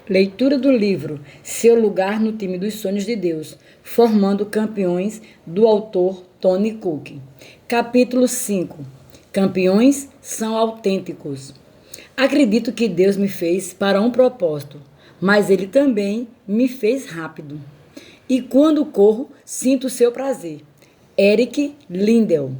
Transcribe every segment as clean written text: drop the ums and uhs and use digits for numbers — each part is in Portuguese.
Leitura do livro Seu Lugar no Time dos Sonhos de Deus, Formando Campeões, do autor Tony Cook. Capítulo 5. Campeões são autênticos. Acredito que Deus me fez para um propósito, mas Ele também me fez rápido. E quando corro, sinto seu prazer. Eric Lindell.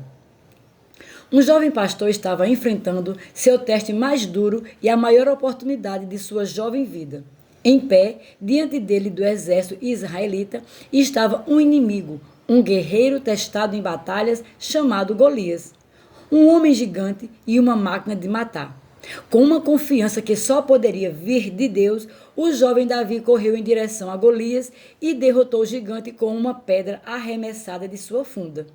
Um jovem pastor estava enfrentando seu teste mais duro e a maior oportunidade de sua jovem vida. Em pé, diante dele do exército israelita, estava um inimigo, um guerreiro testado em batalhas chamado Golias. Um homem gigante e uma máquina de matar. Com uma confiança que só poderia vir de Deus, o jovem Davi correu em direção a Golias e derrotou o gigante com uma pedra arremessada de sua funda.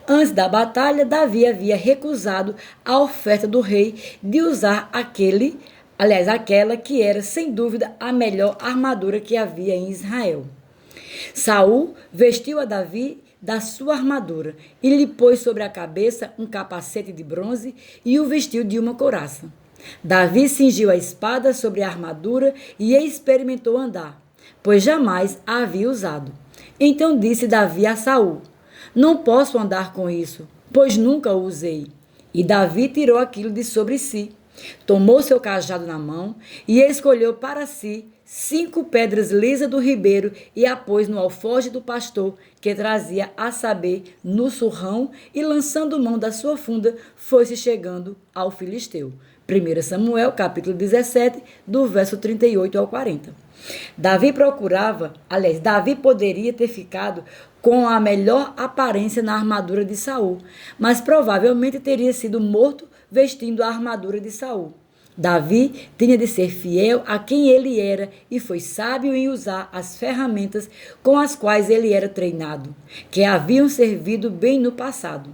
Antes da batalha, Davi havia recusado a oferta do rei de usar aquela que era, sem dúvida, a melhor armadura que havia em Israel. Saul vestiu a Davi da sua armadura e lhe pôs sobre a cabeça um capacete de bronze e o vestiu de uma couraça. Davi cingiu a espada sobre a armadura e experimentou andar, pois jamais a havia usado. Então disse Davi a Saul: Não posso andar com isso, pois nunca o usei. E Davi tirou aquilo de sobre si, tomou seu cajado na mão e escolheu para si 5 pedras lisas do ribeiro e a pôs no alforje do pastor, que trazia, a saber, no surrão, e lançando mão da sua funda, foi-se chegando ao filisteu. 1 Samuel, capítulo 17, do verso 38 ao 40. Davi poderia ter ficado com a melhor aparência na armadura de Saul, mas provavelmente teria sido morto vestindo a armadura de Saul. Davi tinha de ser fiel a quem ele era e foi sábio em usar as ferramentas com as quais ele era treinado, que haviam servido bem no passado.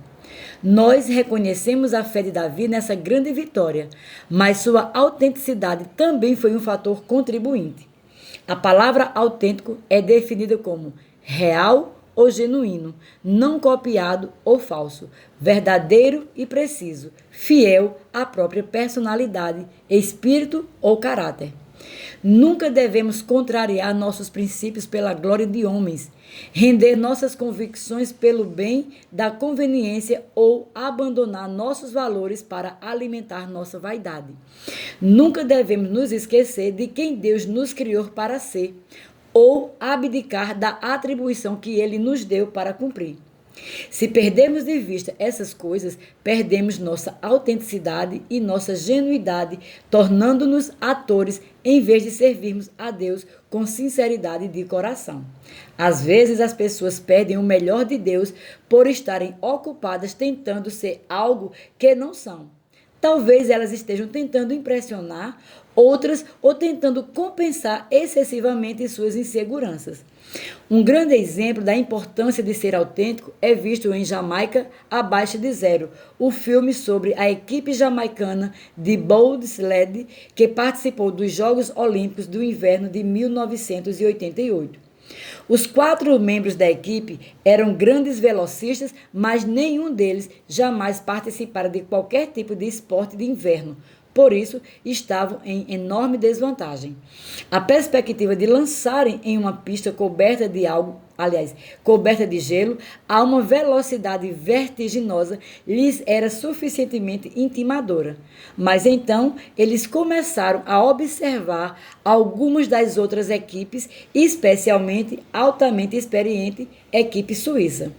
Nós reconhecemos a fé de Davi nessa grande vitória, mas sua autenticidade também foi um fator contribuinte. A palavra autêntico é definida como real ou genuíno, não copiado ou falso, verdadeiro e preciso, fiel à própria personalidade, espírito ou caráter. Nunca devemos contrariar nossos princípios pela glória de homens, render nossas convicções pelo bem da conveniência ou abandonar nossos valores para alimentar nossa vaidade. Nunca devemos nos esquecer de quem Deus nos criou para ser, ou abdicar da atribuição que Ele nos deu para cumprir. Se perdermos de vista essas coisas, perdemos nossa autenticidade e nossa genuidade, tornando-nos atores em vez de servirmos a Deus com sinceridade de coração. Às vezes as pessoas perdem o melhor de Deus por estarem ocupadas tentando ser algo que não são. Talvez elas estejam tentando impressionar outras ou tentando compensar excessivamente suas inseguranças. Um grande exemplo da importância de ser autêntico é visto em Jamaica Abaixo de Zero, o filme sobre a equipe jamaicana de bobsled que participou dos Jogos Olímpicos do Inverno de 1988. Os 4 membros da equipe eram grandes velocistas, mas nenhum deles jamais participara de qualquer tipo de esporte de inverno. Por isso, estavam em enorme desvantagem. A perspectiva de lançarem em uma pista coberta de gelo, a uma velocidade vertiginosa, lhes era suficientemente intimadora. Mas então, eles começaram a observar algumas das outras equipes, especialmente altamente experiente equipe suíça.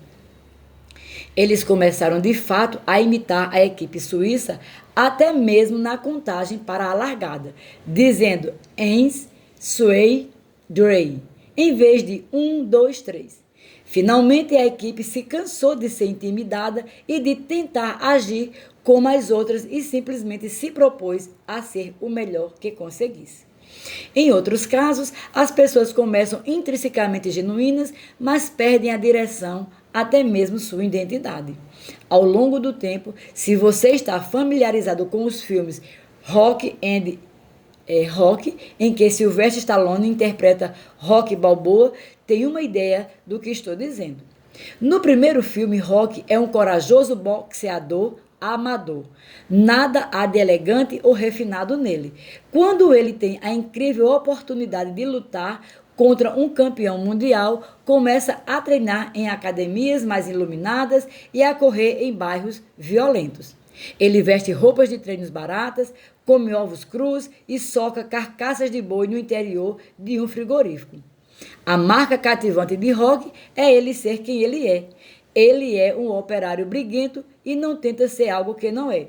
Eles começaram, de fato, a imitar a equipe suíça, até mesmo na contagem para a largada, dizendo eins, zwei, drei, em vez de 1, 2, 3. Finalmente, a equipe se cansou de ser intimidada e de tentar agir como as outras e simplesmente se propôs a ser o melhor que conseguisse. Em outros casos, as pessoas começam intrinsecamente genuínas, mas perdem a direção, até mesmo sua identidade. Ao longo do tempo, se você está familiarizado com os filmes Rock, em que Sylvester Stallone interpreta Rocky Balboa, tem uma ideia do que estou dizendo. No primeiro filme, Rocky é um corajoso boxeador amador. Nada há de elegante ou refinado nele. Quando ele tem a incrível oportunidade de lutar contra um campeão mundial, começa a treinar em academias mais iluminadas e a correr em bairros violentos. Ele veste roupas de treinos baratas, come ovos crus e soca carcaças de boi no interior de um frigorífico. A marca cativante de Rock é ele ser quem ele é. Ele é um operário briguento e não tenta ser algo que não é.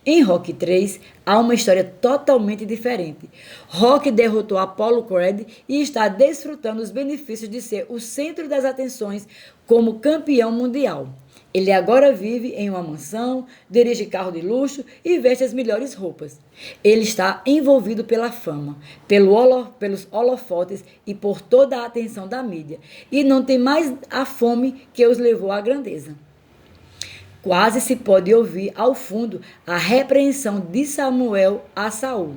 Em Rock 3, há uma história totalmente diferente. Rock derrotou Apollo Creed e está desfrutando os benefícios de ser o centro das atenções como campeão mundial. Ele agora vive em uma mansão, dirige carro de luxo e veste as melhores roupas. Ele está envolvido pela fama, pelos holofotes e por toda a atenção da mídia. E não tem mais a fome que os levou à grandeza. Quase se pode ouvir ao fundo a repreensão de Samuel a Saul.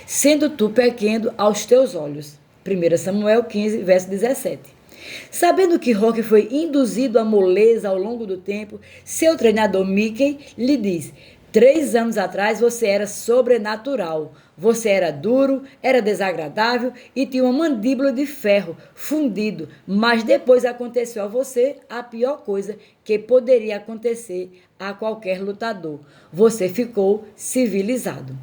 Sendo tu pequeno aos teus olhos. 1 Samuel 15, verso 17. Sabendo que Rock foi induzido à moleza ao longo do tempo, seu treinador Mickey lhe diz: 3 anos atrás você era sobrenatural. Você era duro, era desagradável e tinha uma mandíbula de ferro fundido. Mas depois aconteceu a você a pior coisa que poderia acontecer a qualquer lutador. Você ficou civilizado.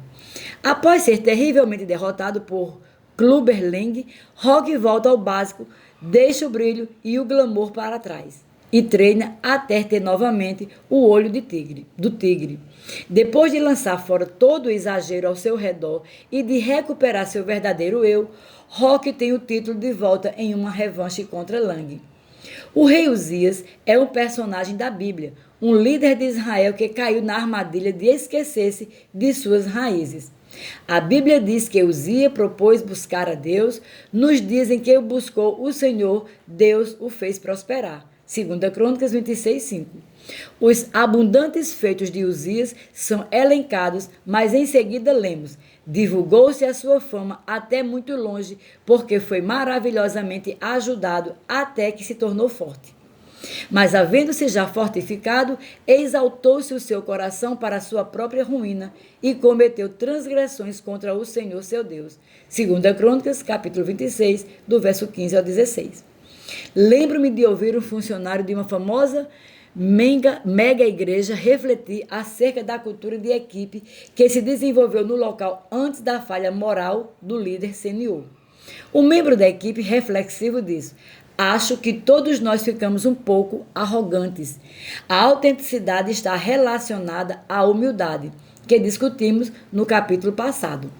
Após ser terrivelmente derrotado por Clubber Lang, Rock volta ao básico, deixa o brilho e o glamour para trás e treina até ter novamente o olho do tigre. Depois de lançar fora todo o exagero ao seu redor e de recuperar seu verdadeiro eu, Rock tem o título de volta em uma revanche contra Lang. O rei Uzias é um personagem da Bíblia, um líder de Israel que caiu na armadilha de esquecer-se de suas raízes. A Bíblia diz que Uzias propôs buscar a Deus. Nos dias em que buscou o Senhor, Deus o fez prosperar. 2 Crônicas 26, 5. Os abundantes feitos de Uzias são elencados, mas em seguida lemos: divulgou-se a sua fama até muito longe, porque foi maravilhosamente ajudado até que se tornou forte. Mas, havendo-se já fortificado, exaltou-se o seu coração para a sua própria ruína e cometeu transgressões contra o Senhor seu Deus. 2 Crônicas, capítulo 26, do verso 15 ao 16. Lembro-me de ouvir um funcionário de uma famosa mega igreja refletir acerca da cultura de equipe que se desenvolveu no local antes da falha moral do líder sênior. Um membro da equipe reflexivo diz: acho que todos nós ficamos um pouco arrogantes. A autenticidade está relacionada à humildade, que discutimos no capítulo passado.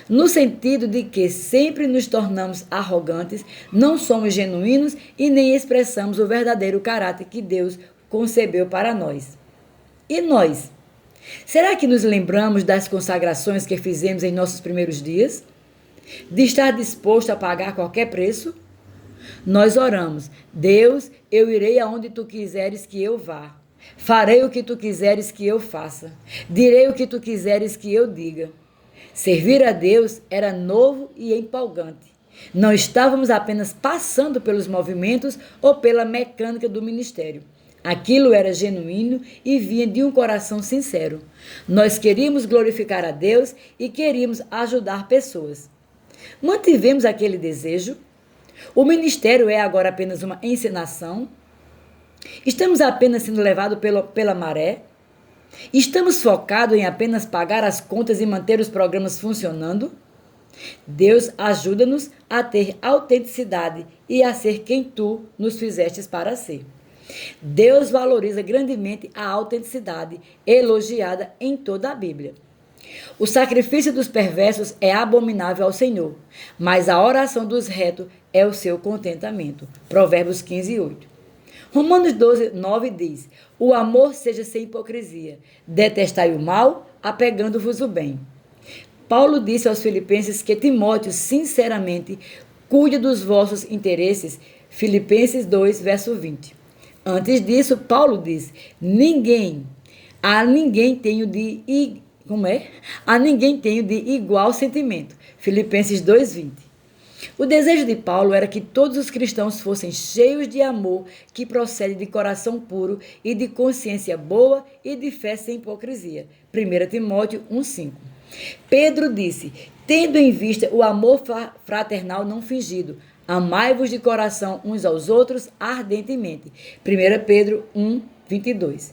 No sentido de que sempre nos tornamos arrogantes, não somos genuínos e nem expressamos o verdadeiro caráter que Deus concebeu para nós. E nós? Será que nos lembramos das consagrações que fizemos em nossos primeiros dias? De estar disposto a pagar qualquer preço? Nós oramos: Deus, eu irei aonde tu quiseres que eu vá. Farei o que tu quiseres que eu faça. Direi o que tu quiseres que eu diga. Servir a Deus era novo e empolgante. Não estávamos apenas passando pelos movimentos ou pela mecânica do ministério. Aquilo era genuíno e vinha de um coração sincero. Nós queríamos glorificar a Deus e queríamos ajudar pessoas. Mantivemos aquele desejo? O ministério é agora apenas uma encenação? Estamos apenas sendo levados pela maré? Estamos focados em apenas pagar as contas e manter os programas funcionando? Deus ajuda-nos a ter autenticidade e a ser quem tu nos fizestes para ser. Deus valoriza grandemente a autenticidade, elogiada em toda a Bíblia. O sacrifício dos perversos é abominável ao Senhor, mas a oração dos retos é o seu contentamento. Provérbios 15, 8. Romanos 12, 9 diz: o amor seja sem hipocrisia, detestai o mal, apegando-vos o bem. Paulo disse aos Filipenses que Timóteo, sinceramente, cuide dos vossos interesses. Filipenses 2, verso 20. Antes disso, Paulo diz: a ninguém tenho de igual sentimento. Filipenses 2, 20. O desejo de Paulo era que todos os cristãos fossem cheios de amor que procede de coração puro e de consciência boa e de fé sem hipocrisia. 1 Timóteo 1,5. Pedro disse, tendo em vista o amor fraternal não fingido, amai-vos de coração uns aos outros ardentemente. 1 Pedro 1,22.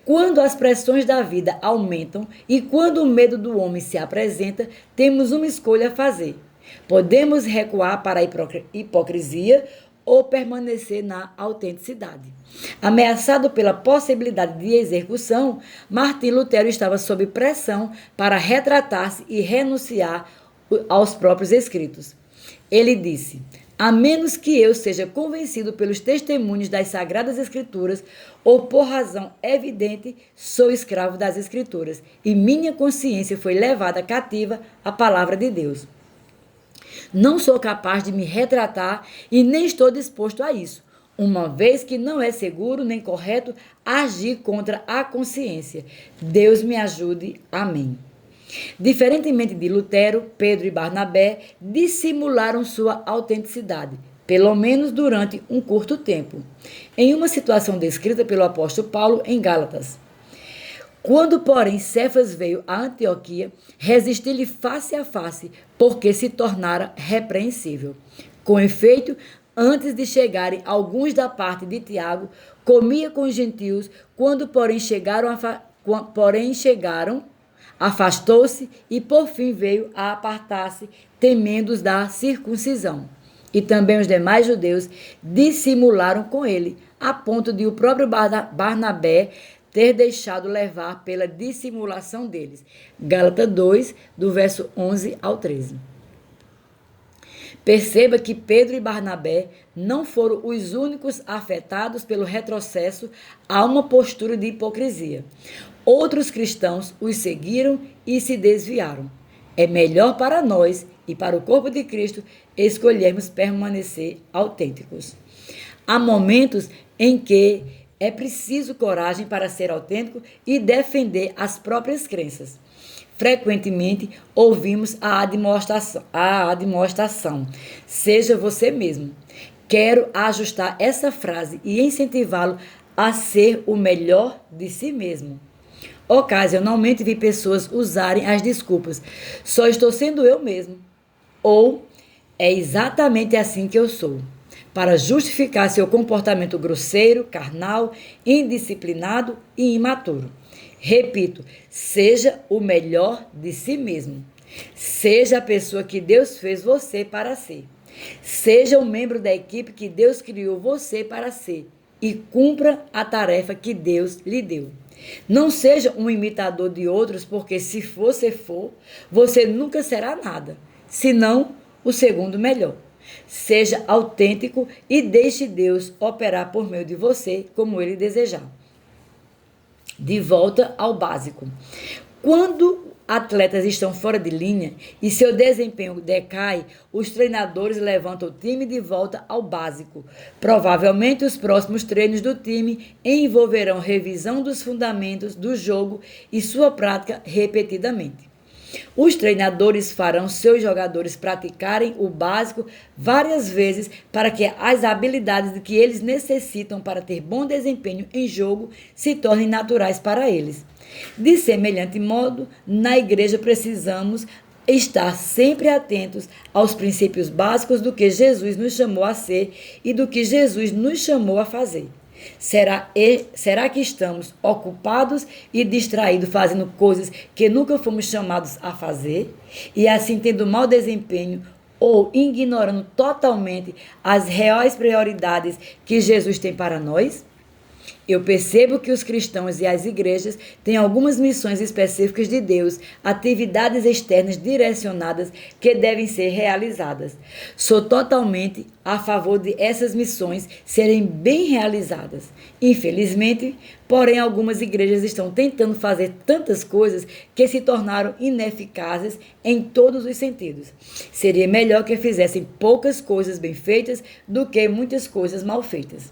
Quando as pressões da vida aumentam e quando o medo do homem se apresenta, temos uma escolha a fazer. Podemos recuar para a hipocrisia ou permanecer na autenticidade. Ameaçado pela possibilidade de execução, Martim Lutero estava sob pressão para retratar-se e renunciar aos próprios escritos. Ele disse, a menos que eu seja convencido pelos testemunhos das Sagradas Escrituras ou por razão evidente, sou escravo das Escrituras e minha consciência foi levada cativa à palavra de Deus. Não sou capaz de me retratar e nem estou disposto a isso, uma vez que não é seguro nem correto agir contra a consciência. Deus me ajude. Amém. Diferentemente de Lutero, Pedro e Barnabé dissimularam sua autenticidade, pelo menos durante um curto tempo, em uma situação descrita pelo apóstolo Paulo em Gálatas. Quando, porém, Cefas veio a Antioquia, resisti-lhe face a face, porque se tornara repreensível. Com efeito, antes de chegarem alguns da parte de Tiago, comia com os gentios, quando, porém, chegaram, afastou-se e, por fim, veio a apartar-se, temendo-os da circuncisão. E também os demais judeus dissimularam com ele, a ponto de o próprio Barnabé ter deixado levar pela dissimulação deles. Gálatas 2, do verso 11 ao 13. Perceba que Pedro e Barnabé não foram os únicos afetados pelo retrocesso a uma postura de hipocrisia. Outros cristãos os seguiram e se desviaram. É melhor para nós e para o corpo de Cristo escolhermos permanecer autênticos. Há momentos em que é preciso coragem para ser autêntico e defender as próprias crenças. Frequentemente ouvimos a admoestação, seja você mesmo. Quero ajustar essa frase e incentivá-lo a ser o melhor de si mesmo. Ocasionalmente vi pessoas usarem as desculpas, só estou sendo eu mesmo, ou é exatamente assim que eu sou, para justificar seu comportamento grosseiro, carnal, indisciplinado e imaturo. Repito, seja o melhor de si mesmo. Seja a pessoa que Deus fez você para ser. Seja um membro da equipe que Deus criou você para ser e cumpra a tarefa que Deus lhe deu. Não seja um imitador de outros, porque se você for, você nunca será nada, senão o segundo melhor. Seja autêntico e deixe Deus operar por meio de você como Ele desejar. De volta ao básico. Quando atletas estão fora de linha e seu desempenho decai, os treinadores levantam o time de volta ao básico. Provavelmente os próximos treinos do time envolverão revisão dos fundamentos do jogo e sua prática repetidamente. Os treinadores farão seus jogadores praticarem o básico várias vezes para que as habilidades que eles necessitam para ter bom desempenho em jogo se tornem naturais para eles. De semelhante modo, na igreja precisamos estar sempre atentos aos princípios básicos do que Jesus nos chamou a ser e do que Jesus nos chamou a fazer. Será que estamos ocupados e distraídos fazendo coisas que nunca fomos chamados a fazer e assim tendo mau desempenho ou ignorando totalmente as reais prioridades que Jesus tem para nós? Eu percebo que os cristãos e as igrejas têm algumas missões específicas de Deus, atividades externas direcionadas que devem ser realizadas. Sou totalmente a favor de essas missões serem bem realizadas. Infelizmente, porém, algumas igrejas estão tentando fazer tantas coisas que se tornaram ineficazes em todos os sentidos. Seria melhor que fizessem poucas coisas bem feitas do que muitas coisas mal feitas.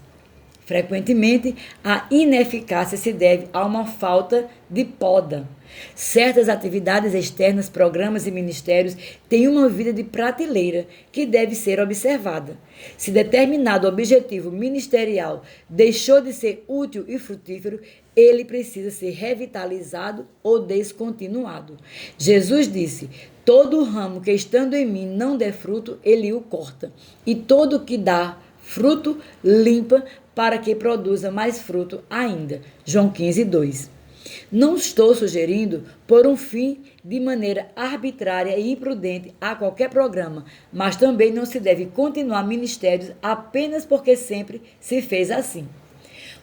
Frequentemente, a ineficácia se deve a uma falta de poda. Certas atividades externas, programas e ministérios têm uma vida de prateleira que deve ser observada. Se determinado objetivo ministerial deixou de ser útil e frutífero, ele precisa ser revitalizado ou descontinuado. Jesus disse: todo ramo que estando em mim não der fruto, ele o corta, e todo que dá fruto limpa, para que produza mais fruto ainda. João 15:2. Não estou sugerindo pôr um fim de maneira arbitrária e imprudente a qualquer programa, mas também não se deve continuar ministérios apenas porque sempre se fez assim.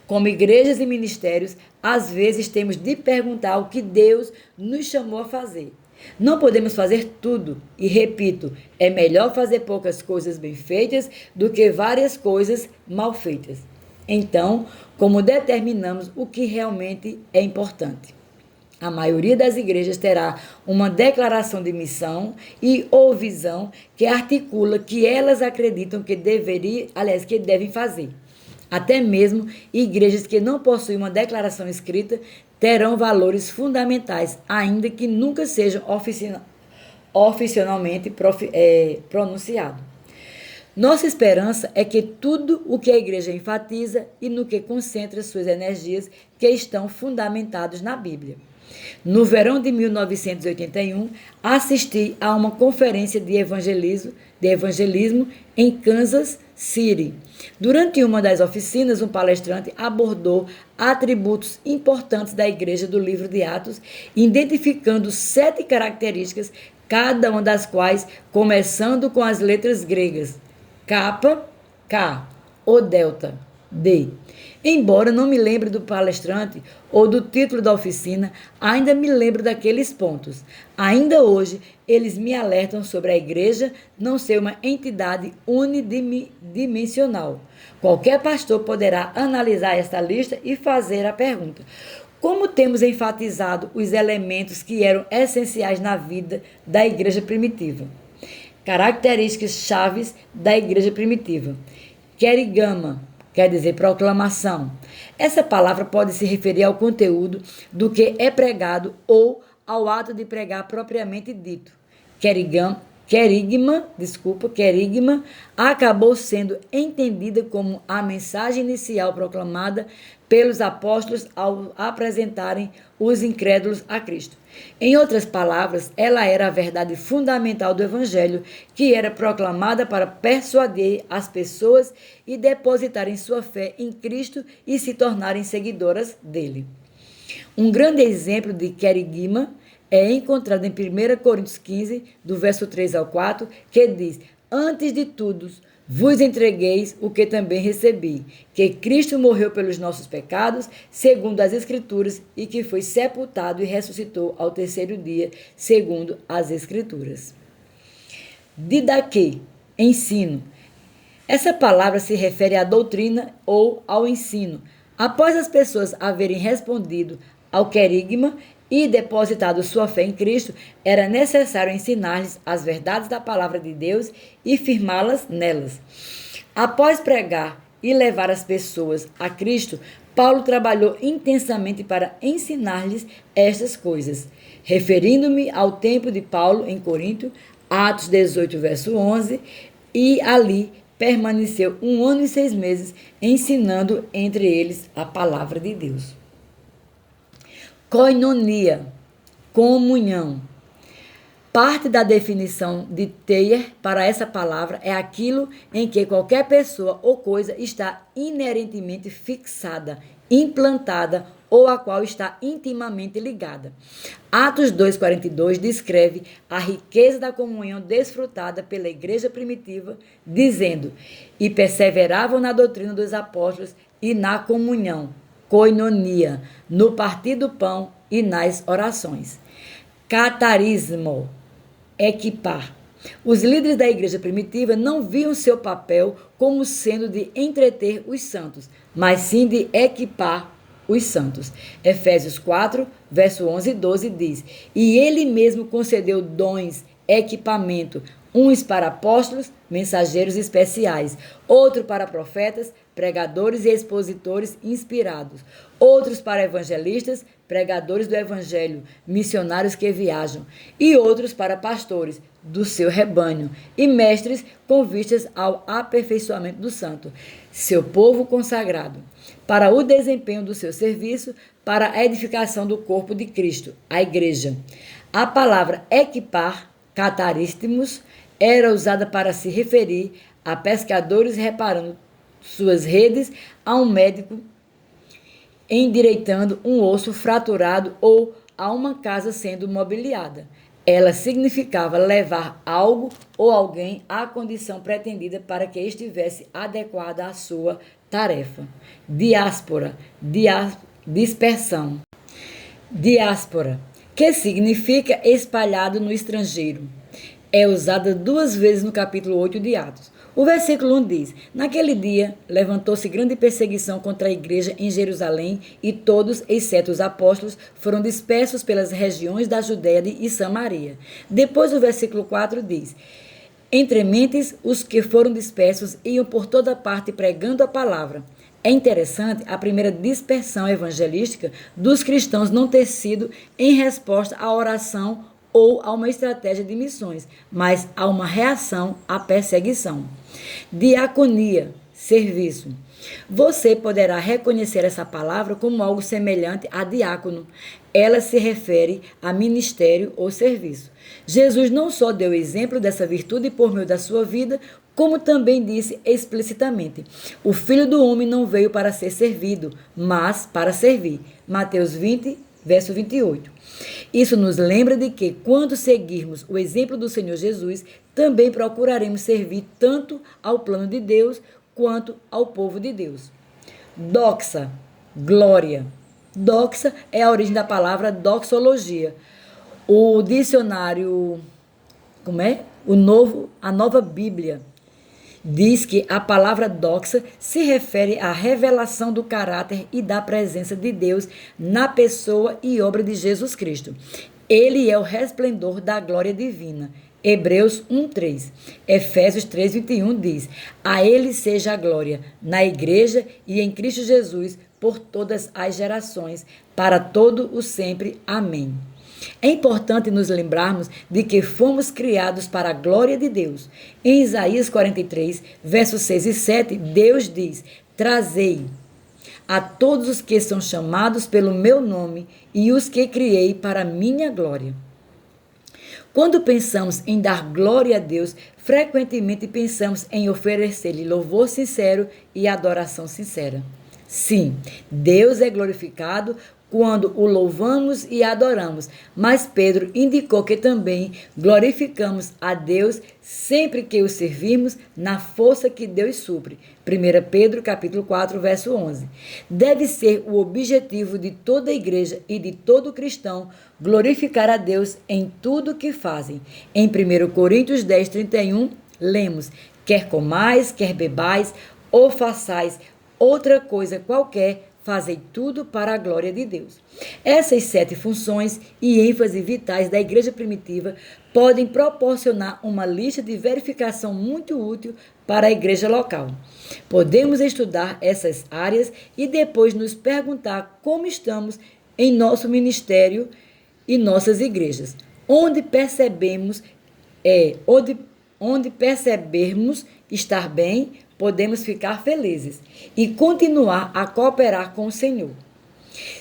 Como igrejas e ministérios, às vezes temos de perguntar o que Deus nos chamou a fazer. Não podemos fazer tudo, e repito, é melhor fazer poucas coisas bem feitas do que várias coisas mal feitas. Então, como determinamos o que realmente é importante? A maioria das igrejas terá uma declaração de missão e ou visão que articula que elas acreditam que que devem fazer. Até mesmo igrejas que não possuem uma declaração escrita terão valores fundamentais, ainda que nunca sejam oficialmente pronunciados. Nossa esperança é que tudo o que a igreja enfatiza e no que concentra suas energias que estão fundamentados na Bíblia. No verão de 1981, assisti a uma conferência de evangelismo em Kansas City. Durante uma das oficinas, um palestrante abordou atributos importantes da igreja do livro de Atos, identificando 7 características, cada uma das quais começando com as letras gregas: Kappa, K, ou Delta, D. Embora não me lembre do palestrante ou do título da oficina, ainda me lembro daqueles pontos. Ainda hoje, eles me alertam sobre a igreja não ser uma entidade unidimensional. Qualquer pastor poderá analisar esta lista e fazer a pergunta: como temos enfatizado os elementos que eram essenciais na vida da igreja primitiva? Características chaves da igreja primitiva. Querigma, quer dizer proclamação. Essa palavra pode se referir ao conteúdo do que é pregado ou ao ato de pregar propriamente dito. Querigma acabou sendo entendida como a mensagem inicial proclamada pelos apóstolos ao apresentarem os incrédulos a Cristo. Em outras palavras, ela era a verdade fundamental do Evangelho, que era proclamada para persuadir as pessoas e depositarem sua fé em Cristo e se tornarem seguidoras dele. Um grande exemplo de querigma é encontrado em 1 Coríntios 15, do verso 3 ao 4, que diz: antes de tudo, vos entregueis o que também recebi, que Cristo morreu pelos nossos pecados, segundo as Escrituras, e que foi sepultado e ressuscitou ao terceiro dia, segundo as Escrituras. Didaquê, ensino. Essa palavra se refere à doutrina ou ao ensino. Após as pessoas haverem respondido ao querigma e depositado sua fé em Cristo, era necessário ensinar-lhes as verdades da palavra de Deus e firmá-las nelas. Após pregar e levar as pessoas a Cristo, Paulo trabalhou intensamente para ensinar-lhes estas coisas. Referindo-me ao tempo de Paulo em Corinto, Atos 18, verso 11, e ali permaneceu 1 ano e 6 meses ensinando entre eles a palavra de Deus. Koinonia, comunhão. Parte da definição de Thayer para essa palavra é aquilo em que qualquer pessoa ou coisa está inerentemente fixada, implantada ou a qual está intimamente ligada. Atos 2,42 descreve a riqueza da comunhão desfrutada pela igreja primitiva, dizendo: e perseveravam na doutrina dos apóstolos e na comunhão, koinonia, no partir do pão e nas orações. Catarismo, equipar. Os líderes da igreja primitiva não viam seu papel como sendo de entreter os santos, mas sim de equipar os santos. Efésios 4, verso 11 e 12 diz: e ele mesmo concedeu dons, equipamento, uns para apóstolos, mensageiros especiais, outro para profetas, pregadores e expositores inspirados, outros para evangelistas, pregadores do evangelho, missionários que viajam, e outros para pastores do seu rebanho, e mestres com vistas ao aperfeiçoamento do santo, seu povo consagrado, para o desempenho do seu serviço, para a edificação do corpo de Cristo, a igreja. A palavra equipar, catarístimos, era usada para se referir a pescadores reparando suas redes, a um médico endireitando um osso fraturado ou a uma casa sendo mobiliada. Ela significava levar algo ou alguém à condição pretendida para que estivesse adequada à sua tarefa. Diáspora, dispersão. Diáspora, que significa espalhado no estrangeiro. É usada 2 vezes no capítulo 8 de Atos. O versículo 1 diz: naquele dia levantou-se grande perseguição contra a igreja em Jerusalém, e todos, exceto os apóstolos, foram dispersos pelas regiões da Judéia e Samaria. Depois o versículo 4 diz: entre mentes, os que foram dispersos iam por toda parte pregando a palavra. É interessante a primeira dispersão evangelística dos cristãos não ter sido em resposta à oração ou a uma estratégia de missões, mas a uma reação à perseguição. Diaconia, serviço. Você poderá reconhecer essa palavra como algo semelhante a diácono. Ela se refere a ministério ou serviço. Jesus não só deu exemplo dessa virtude por meio da sua vida, como também disse explicitamente: o Filho do Homem não veio para ser servido, mas para servir. Mateus 20, verso 28. Isso nos lembra de que, quando seguirmos o exemplo do Senhor Jesus, também procuraremos servir tanto ao plano de Deus quanto ao povo de Deus. Doxa, glória. Doxa é a origem da palavra doxologia. O dicionário, a Nova Bíblia, diz que a palavra doxa se refere à revelação do caráter e da presença de Deus na pessoa e obra de Jesus Cristo. Ele é o resplendor da glória divina. Hebreus 1:3. Efésios 3:21 diz: a ele seja a glória na igreja e em Cristo Jesus por todas as gerações, para todo o sempre. Amém. É importante nos lembrarmos de que fomos criados para a glória de Deus. Em Isaías 43, versos 6 e 7, Deus diz: trazei a todos os que são chamados pelo meu nome e os que criei para minha glória. Quando pensamos em dar glória a Deus, frequentemente pensamos em oferecer-lhe louvor sincero e adoração sincera. Sim, Deus é glorificado quando o louvamos e adoramos, mas Pedro indicou que também glorificamos a Deus sempre que o servirmos na força que Deus supre. 1 Pedro capítulo 4, verso 11. Deve ser o objetivo de toda a igreja e de todo cristão glorificar a Deus em tudo que fazem. Em 1 Coríntios 10, 31, lemos: quer comais, quer bebais, ou façais outra coisa qualquer, fazem tudo para a glória de Deus. Essas 7 funções e ênfase vitais da igreja primitiva podem proporcionar uma lista de verificação muito útil para a igreja local. Podemos estudar essas áreas e depois nos perguntar como estamos em nosso ministério e nossas igrejas. Onde percebermos estar bem, podemos ficar felizes e continuar a cooperar com o Senhor.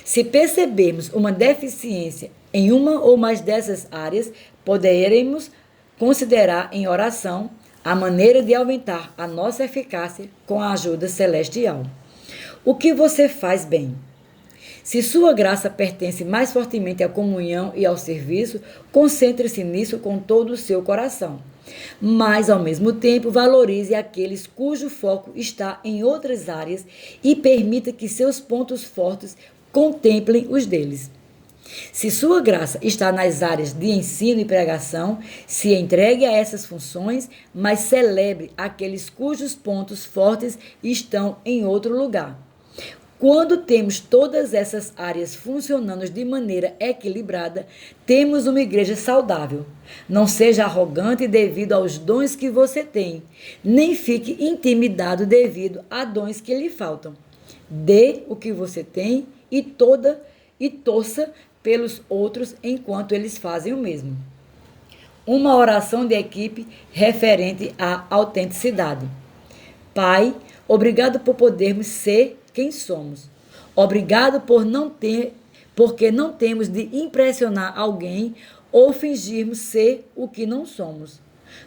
Se percebermos uma deficiência em uma ou mais dessas áreas, poderemos considerar em oração a maneira de aumentar a nossa eficácia com a ajuda celestial. O que você faz bem? Se sua graça pertence mais fortemente à comunhão e ao serviço, concentre-se nisso com todo o seu coração. Mas, ao mesmo tempo, valorize aqueles cujo foco está em outras áreas e permita que seus pontos fortes contemplem os deles. Se sua graça está nas áreas de ensino e pregação, se entregue a essas funções, mas celebre aqueles cujos pontos fortes estão em outro lugar. Quando temos todas essas áreas funcionando de maneira equilibrada, temos uma igreja saudável. Não seja arrogante devido aos dons que você tem, nem fique intimidado devido a dons que lhe faltam. Dê o que você tem e torça pelos outros enquanto eles fazem o mesmo. Uma oração de equipe referente à autenticidade. Pai, obrigado por podermos ser quem somos. Obrigado porque não temos de impressionar alguém ou fingirmos ser o que não somos.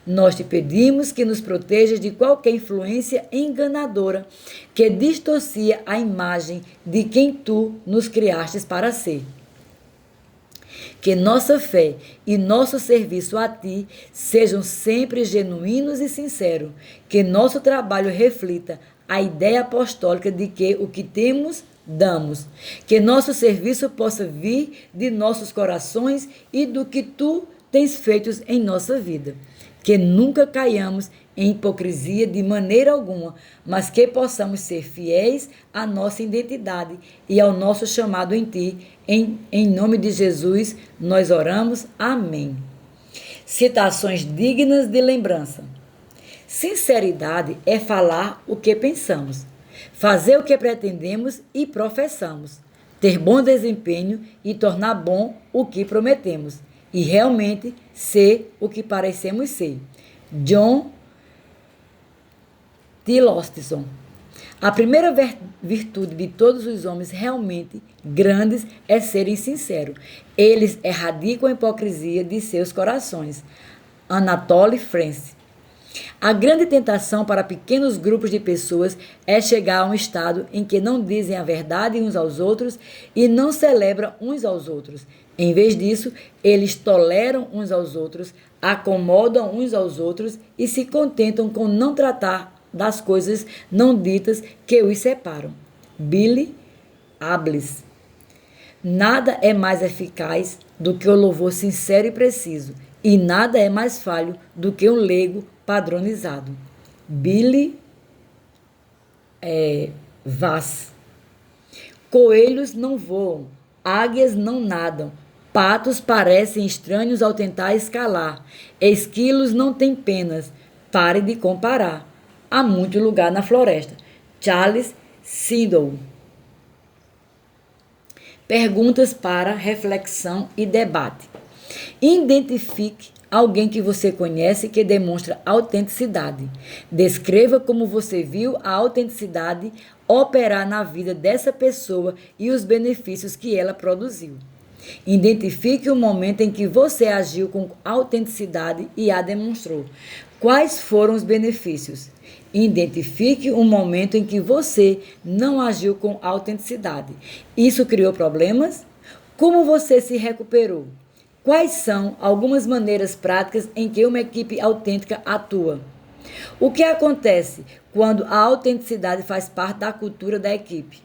Nós te pedimos que nos protejas de qualquer influência enganadora que distorcia a imagem de quem tu nos criastes para ser. Que nossa fé e nosso serviço a ti sejam sempre genuínos e sinceros. Que nosso trabalho reflita a ideia apostólica de que o que temos, damos. Que nosso serviço possa vir de nossos corações e do que tu tens feito em nossa vida. Que nunca caiamos em hipocrisia de maneira alguma, mas que possamos ser fiéis à nossa identidade e ao nosso chamado em ti. Em nome de Jesus, nós oramos. Amém. Citações dignas de lembrança. Sinceridade é falar o que pensamos, fazer o que pretendemos e professamos, ter bom desempenho e tornar bom o que prometemos, e realmente ser o que parecemos ser. John T. Lostison. A primeira virtude de todos os homens realmente grandes é serem sinceros. Eles erradicam a hipocrisia de seus corações. Anatole France. A grande tentação para pequenos grupos de pessoas é chegar a um estado em que não dizem a verdade uns aos outros e não celebram uns aos outros. Em vez disso, eles toleram uns aos outros, acomodam uns aos outros e se contentam com não tratar das coisas não ditas que os separam. Billy Ables. Nada é mais eficaz do que o louvor sincero e preciso, e nada é mais falho do que um leigo padronizado. Billy Vass. Coelhos não voam, águias não nadam, patos parecem estranhos ao tentar escalar, esquilos não têm penas, pare de comparar. Há muito lugar na floresta. Charles Siddall. Perguntas para reflexão e debate. Identifique alguém que você conhece que demonstra autenticidade. Descreva como você viu a autenticidade operar na vida dessa pessoa e os benefícios que ela produziu. Identifique o momento em que você agiu com autenticidade e a demonstrou. Quais foram os benefícios? Identifique um momento em que você não agiu com autenticidade. Isso criou problemas? Como você se recuperou? Quais são algumas maneiras práticas em que uma equipe autêntica atua? O que acontece quando a autenticidade faz parte da cultura da equipe?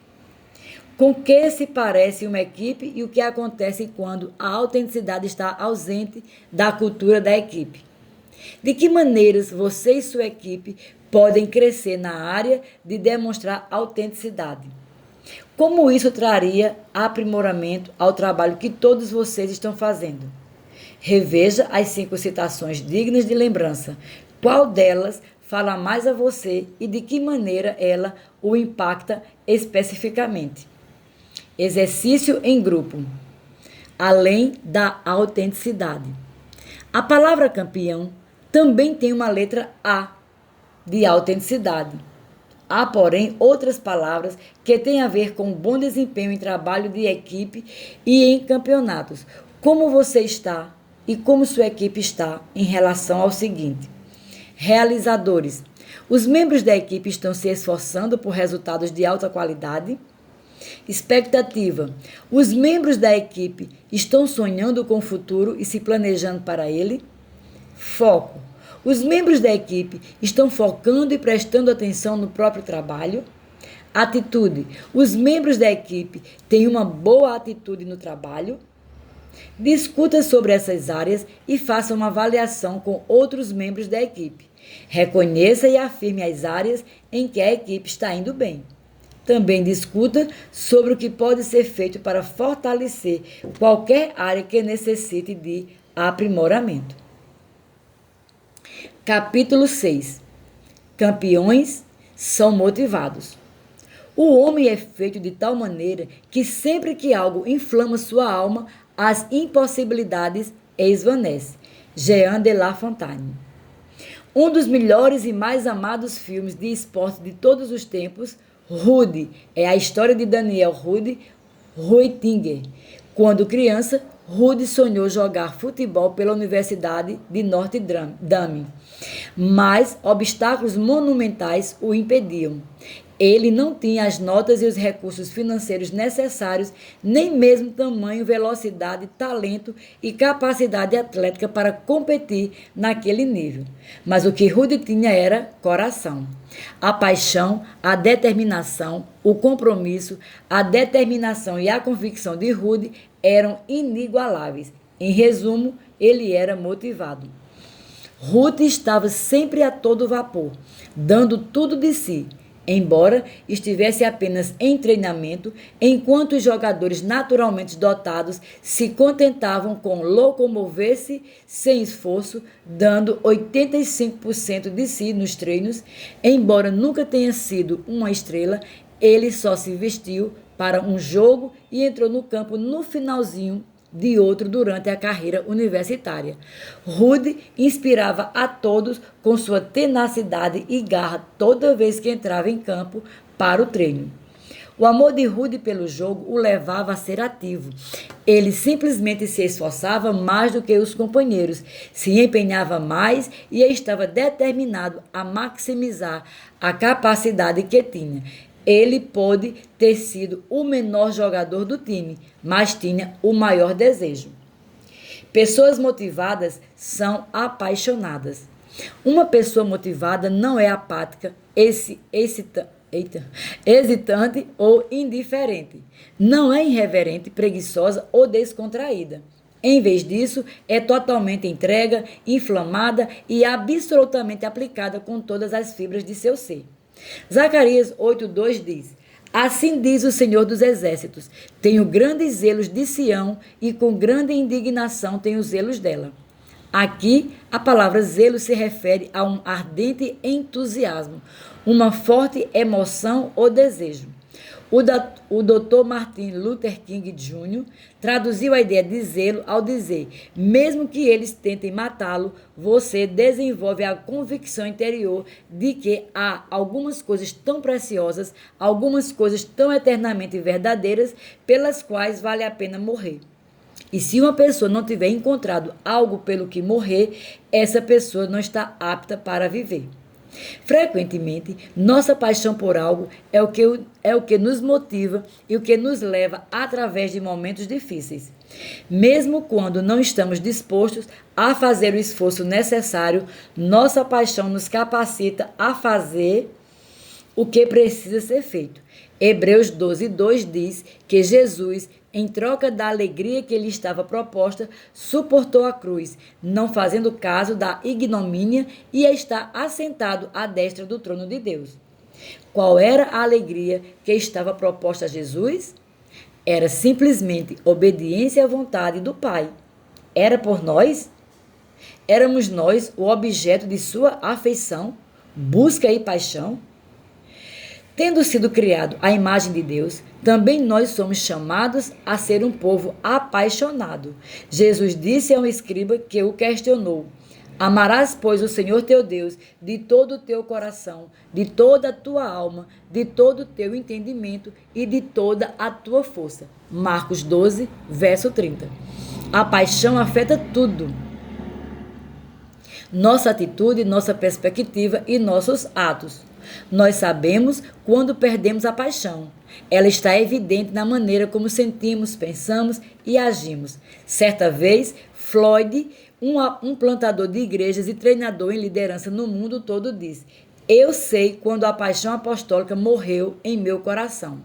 Com que se parece uma equipe e o que acontece quando a autenticidade está ausente da cultura da equipe? De que maneiras você e sua equipe podem crescer na área de demonstrar autenticidade? Como isso traria aprimoramento ao trabalho que todos vocês estão fazendo? Reveja as 5 citações dignas de lembrança. Qual delas fala mais a você e de que maneira ela o impacta especificamente? Exercício em grupo. Além da autenticidade. A palavra campeão também tem uma letra A de autenticidade. Há, porém, outras palavras que têm a ver com bom desempenho em trabalho de equipe e em campeonatos. Como você está e como sua equipe está em relação ao seguinte: realizadores. Os membros da equipe estão se esforçando por resultados de alta qualidade? Expectativa. Os membros da equipe estão sonhando com o futuro e se planejando para ele? Foco. Os membros da equipe estão focando e prestando atenção no próprio trabalho? Atitude. Os membros da equipe têm uma boa atitude no trabalho? Discuta sobre essas áreas e faça uma avaliação com outros membros da equipe. Reconheça e afirme as áreas em que a equipe está indo bem. Também discuta sobre o que pode ser feito para fortalecer qualquer área que necessite de aprimoramento. Capítulo 6. Campeões são motivados. O homem é feito de tal maneira que sempre que algo inflama sua alma, as impossibilidades esvanecem. Jean de La Fontaine. Um dos melhores e mais amados filmes de esporte de todos os tempos, Rudy, é a história de Daniel Rudy Ruitinger. Quando criança, Rudy sonhou jogar futebol pela Universidade de Notre Dame, mas obstáculos monumentais o impediam. Ele não tinha as notas e os recursos financeiros necessários, nem mesmo tamanho, velocidade, talento e capacidade atlética para competir naquele nível. Mas o que Rudy tinha era coração. A paixão, a determinação, o compromisso, a determinação e a convicção de Rudy eram inigualáveis. Em resumo, ele era motivado. Rudy estava sempre a todo vapor, dando tudo de si, embora estivesse apenas em treinamento, enquanto os jogadores naturalmente dotados se contentavam com locomover-se sem esforço, dando 85% de si nos treinos. Embora nunca tenha sido uma estrela, ele só se vestiu para um jogo e entrou no campo no finalzinho de outro durante a carreira universitária. Rudy inspirava a todos com sua tenacidade e garra toda vez que entrava em campo para o treino. O amor de Rudy pelo jogo o levava a ser ativo. Ele simplesmente se esforçava mais do que os companheiros, se empenhava mais e estava determinado a maximizar a capacidade que tinha. Ele pôde ter sido o menor jogador do time, mas tinha o maior desejo. Pessoas motivadas são apaixonadas. Uma pessoa motivada não é apática, hesitante ou indiferente. Não é irreverente, preguiçosa ou descontraída. Em vez disso, é totalmente entrega, inflamada e absolutamente aplicada com todas as fibras de seu ser. Zacarias 8:2 diz: Assim diz o Senhor dos Exércitos, tenho grandes zelos de Sião e com grande indignação tenho zelos dela. Aqui, a palavra zelo se refere a um ardente entusiasmo, uma forte emoção ou desejo. O Dr. Martin Luther King Jr. traduziu a ideia de zelo ao dizer: mesmo que eles tentem matá-lo, você desenvolve a convicção interior de que há algumas coisas tão preciosas, algumas coisas tão eternamente verdadeiras, pelas quais vale a pena morrer. E se uma pessoa não tiver encontrado algo pelo que morrer, essa pessoa não está apta para viver. Frequentemente, nossa paixão por algo é o que nos motiva e o que nos leva através de momentos difíceis. Mesmo quando não estamos dispostos a fazer o esforço necessário, nossa paixão nos capacita a fazer o que precisa ser feito. Hebreus 12:2 diz que Jesus, em troca da alegria que lhe estava proposta, suportou a cruz, não fazendo caso da ignomínia, e está assentado à destra do trono de Deus. Qual era a alegria que estava proposta a Jesus? Era simplesmente obediência à vontade do Pai. Era por nós? Éramos nós o objeto de sua afeição, busca e paixão? Tendo sido criado à imagem de Deus, também nós somos chamados a ser um povo apaixonado. Jesus disse a um escriba que o questionou: amarás, pois, o Senhor teu Deus de todo o teu coração, de toda a tua alma, de todo o teu entendimento e de toda a tua força. Marcos 12, verso 30. A paixão afeta tudo. Nossa atitude, nossa perspectiva e nossos atos. Nós sabemos quando perdemos a paixão. Ela está evidente na maneira como sentimos, pensamos e agimos. Certa vez, Floyd, um plantador de igrejas e treinador em liderança no mundo todo, disse: Eu sei quando a paixão apostólica morreu em meu coração.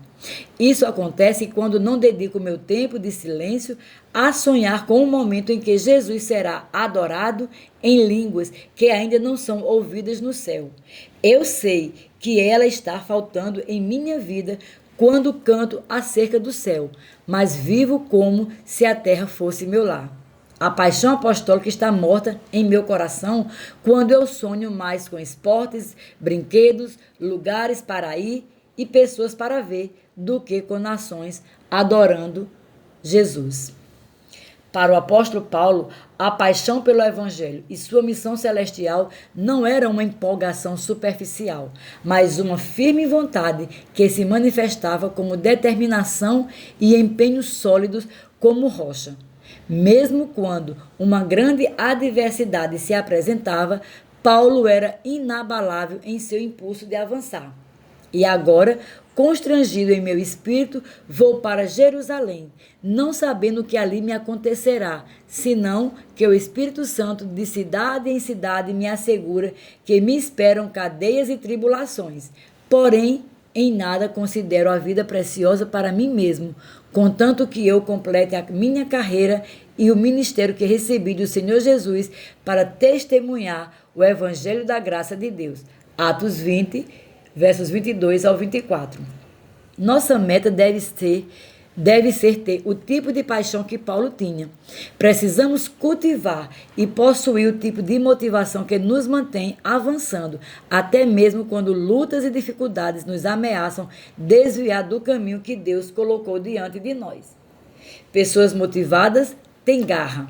Isso acontece quando não dedico meu tempo de silêncio a sonhar com o momento em que Jesus será adorado em línguas que ainda não são ouvidas no céu. Eu sei que ela está faltando em minha vida quando canto acerca do céu, mas vivo como se a terra fosse meu lar. A paixão apostólica está morta em meu coração quando eu sonho mais com esportes, brinquedos, lugares para ir e pessoas para ver do que com nações adorando Jesus. Para o apóstolo Paulo, a paixão pelo Evangelho e sua missão celestial não era uma empolgação superficial, mas uma firme vontade que se manifestava como determinação e empenho sólidos como rocha. Mesmo quando uma grande adversidade se apresentava, Paulo era inabalável em seu impulso de avançar. E agora, constrangido em meu espírito, vou para Jerusalém, não sabendo o que ali me acontecerá, senão que o Espírito Santo de cidade em cidade me assegura que me esperam cadeias e tribulações. Porém, em nada considero a vida preciosa para mim mesmo, contanto que eu complete a minha carreira e o ministério que recebi do Senhor Jesus para testemunhar o Evangelho da graça de Deus. Atos 20, versos 22 ao 24. Nossa meta deve ser ter o tipo de paixão que Paulo tinha. Precisamos cultivar e possuir o tipo de motivação que nos mantém avançando, até mesmo quando lutas e dificuldades nos ameaçam desviar do caminho que Deus colocou diante de nós. Pessoas motivadas têm garra.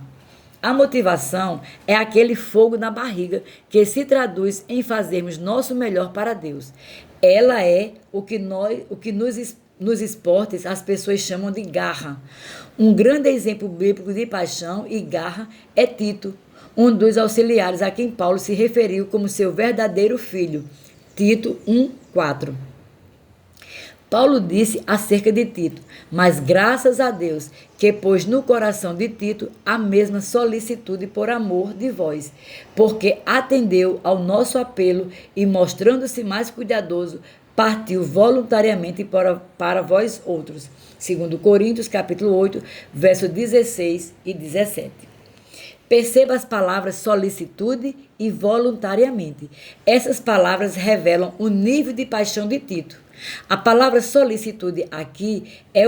A motivação é aquele fogo na barriga que se traduz em fazermos nosso melhor para Deus. Ela é o que nos esportes as pessoas chamam de garra. Um grande exemplo bíblico de paixão e garra é Tito, um dos auxiliares a quem Paulo se referiu como seu verdadeiro filho. Tito 1:4. Paulo disse acerca de Tito: mas graças a Deus que pôs no coração de Tito a mesma solicitude por amor de vós, porque atendeu ao nosso apelo e, mostrando-se mais cuidadoso, partiu voluntariamente para vós outros. 2 Coríntios, capítulo 8, versos 16 e 17. Perceba as palavras solicitude e voluntariamente. Essas palavras revelam o nível de paixão de Tito. A palavra solicitude aqui é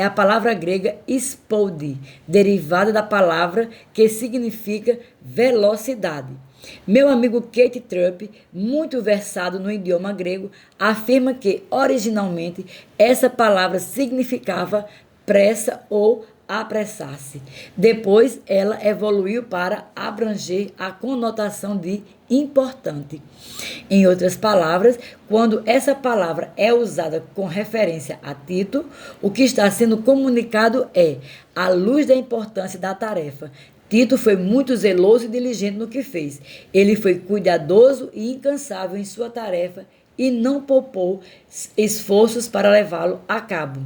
a palavra grega spode, derivada da palavra que significa velocidade. Meu amigo Keith Trupp, muito versado no idioma grego, afirma que, originalmente, essa palavra significava pressa ou apressar-se. Depois, ela evoluiu para abranger a conotação de importante. Em outras palavras, quando essa palavra é usada com referência a Tito, o que está sendo comunicado é à luz da importância da tarefa. Tito foi muito zeloso e diligente no que fez. Ele foi cuidadoso e incansável em sua tarefa e não poupou esforços para levá-lo a cabo.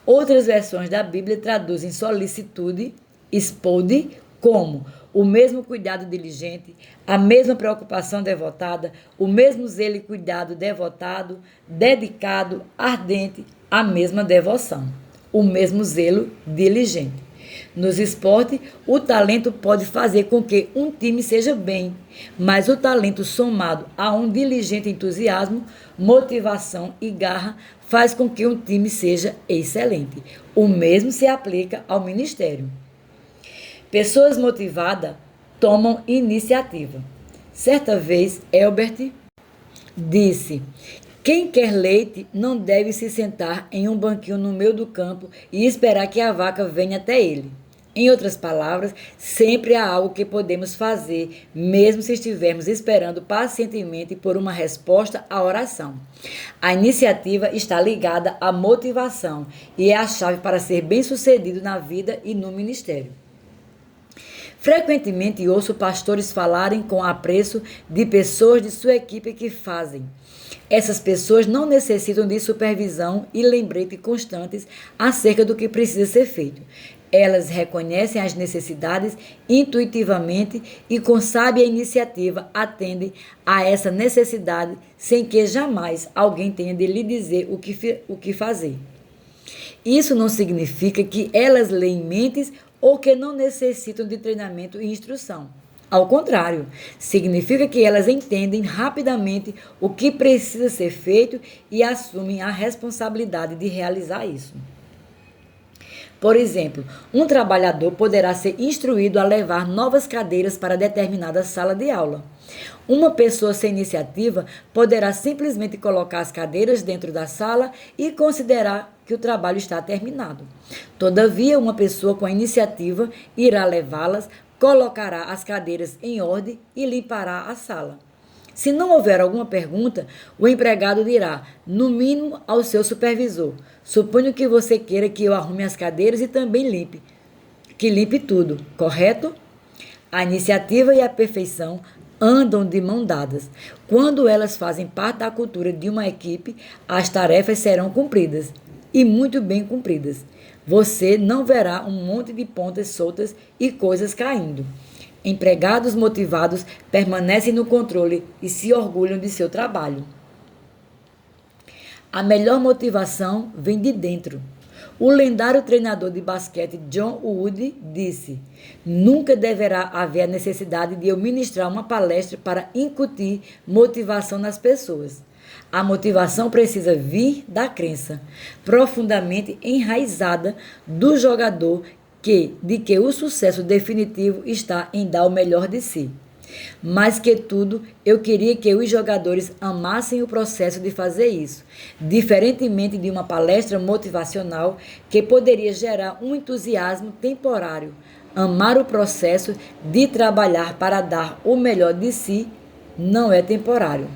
Outras versões da Bíblia traduzem solicitude, spode, como o mesmo cuidado diligente, a mesma preocupação devotada, o mesmo zelo e cuidado devotado, dedicado, ardente, a mesma devoção, o mesmo zelo diligente. Nos esportes, o talento pode fazer com que um time seja bem, mas o talento somado a um diligente entusiasmo, motivação e garra faz com que um time seja excelente. O mesmo se aplica ao ministério. Pessoas motivadas tomam iniciativa. Certa vez, Elbert disse: quem quer leite não deve se sentar em um banquinho no meio do campo e esperar que a vaca venha até ele. Em outras palavras, sempre há algo que podemos fazer, mesmo se estivermos esperando pacientemente por uma resposta à oração. A iniciativa está ligada à motivação e é a chave para ser bem-sucedido na vida e no ministério. Frequentemente ouço pastores falarem com apreço de pessoas de sua equipe que fazem. Essas pessoas não necessitam de supervisão e lembrete constantes acerca do que precisa ser feito. Elas reconhecem as necessidades intuitivamente e, com sábia iniciativa, atendem a essa necessidade sem que jamais alguém tenha de lhe dizer o que fazer. Isso não significa que elas leem mentes ou que não necessitam de treinamento e instrução. Ao contrário, significa que elas entendem rapidamente o que precisa ser feito e assumem a responsabilidade de realizar isso. Por exemplo, um trabalhador poderá ser instruído a levar novas cadeiras para determinada sala de aula. Uma pessoa sem iniciativa poderá simplesmente colocar as cadeiras dentro da sala e considerar que o trabalho está terminado. Todavia, uma pessoa com iniciativa irá levá-las, colocará as cadeiras em ordem e limpará a sala. Se não houver alguma pergunta, o empregado dirá, no mínimo, ao seu supervisor: suponho que você queira que eu arrume as cadeiras e também limpe tudo, correto? A iniciativa e a perfeição andam de mão dadas. Quando elas fazem parte da cultura de uma equipe, as tarefas serão cumpridas, e muito bem cumpridas. Você não verá um monte de pontas soltas e coisas caindo. Empregados motivados permanecem no controle e se orgulham de seu trabalho. A melhor motivação vem de dentro. O lendário treinador de basquete John Wooden disse: nunca deverá haver a necessidade de eu ministrar uma palestra para incutir motivação nas pessoas. A motivação precisa vir da crença profundamente enraizada do jogador de que o sucesso definitivo está em dar o melhor de si. Mais que tudo, eu queria que os jogadores amassem o processo de fazer isso, diferentemente de uma palestra motivacional que poderia gerar um entusiasmo temporário. Amar o processo de trabalhar para dar o melhor de si não é temporário.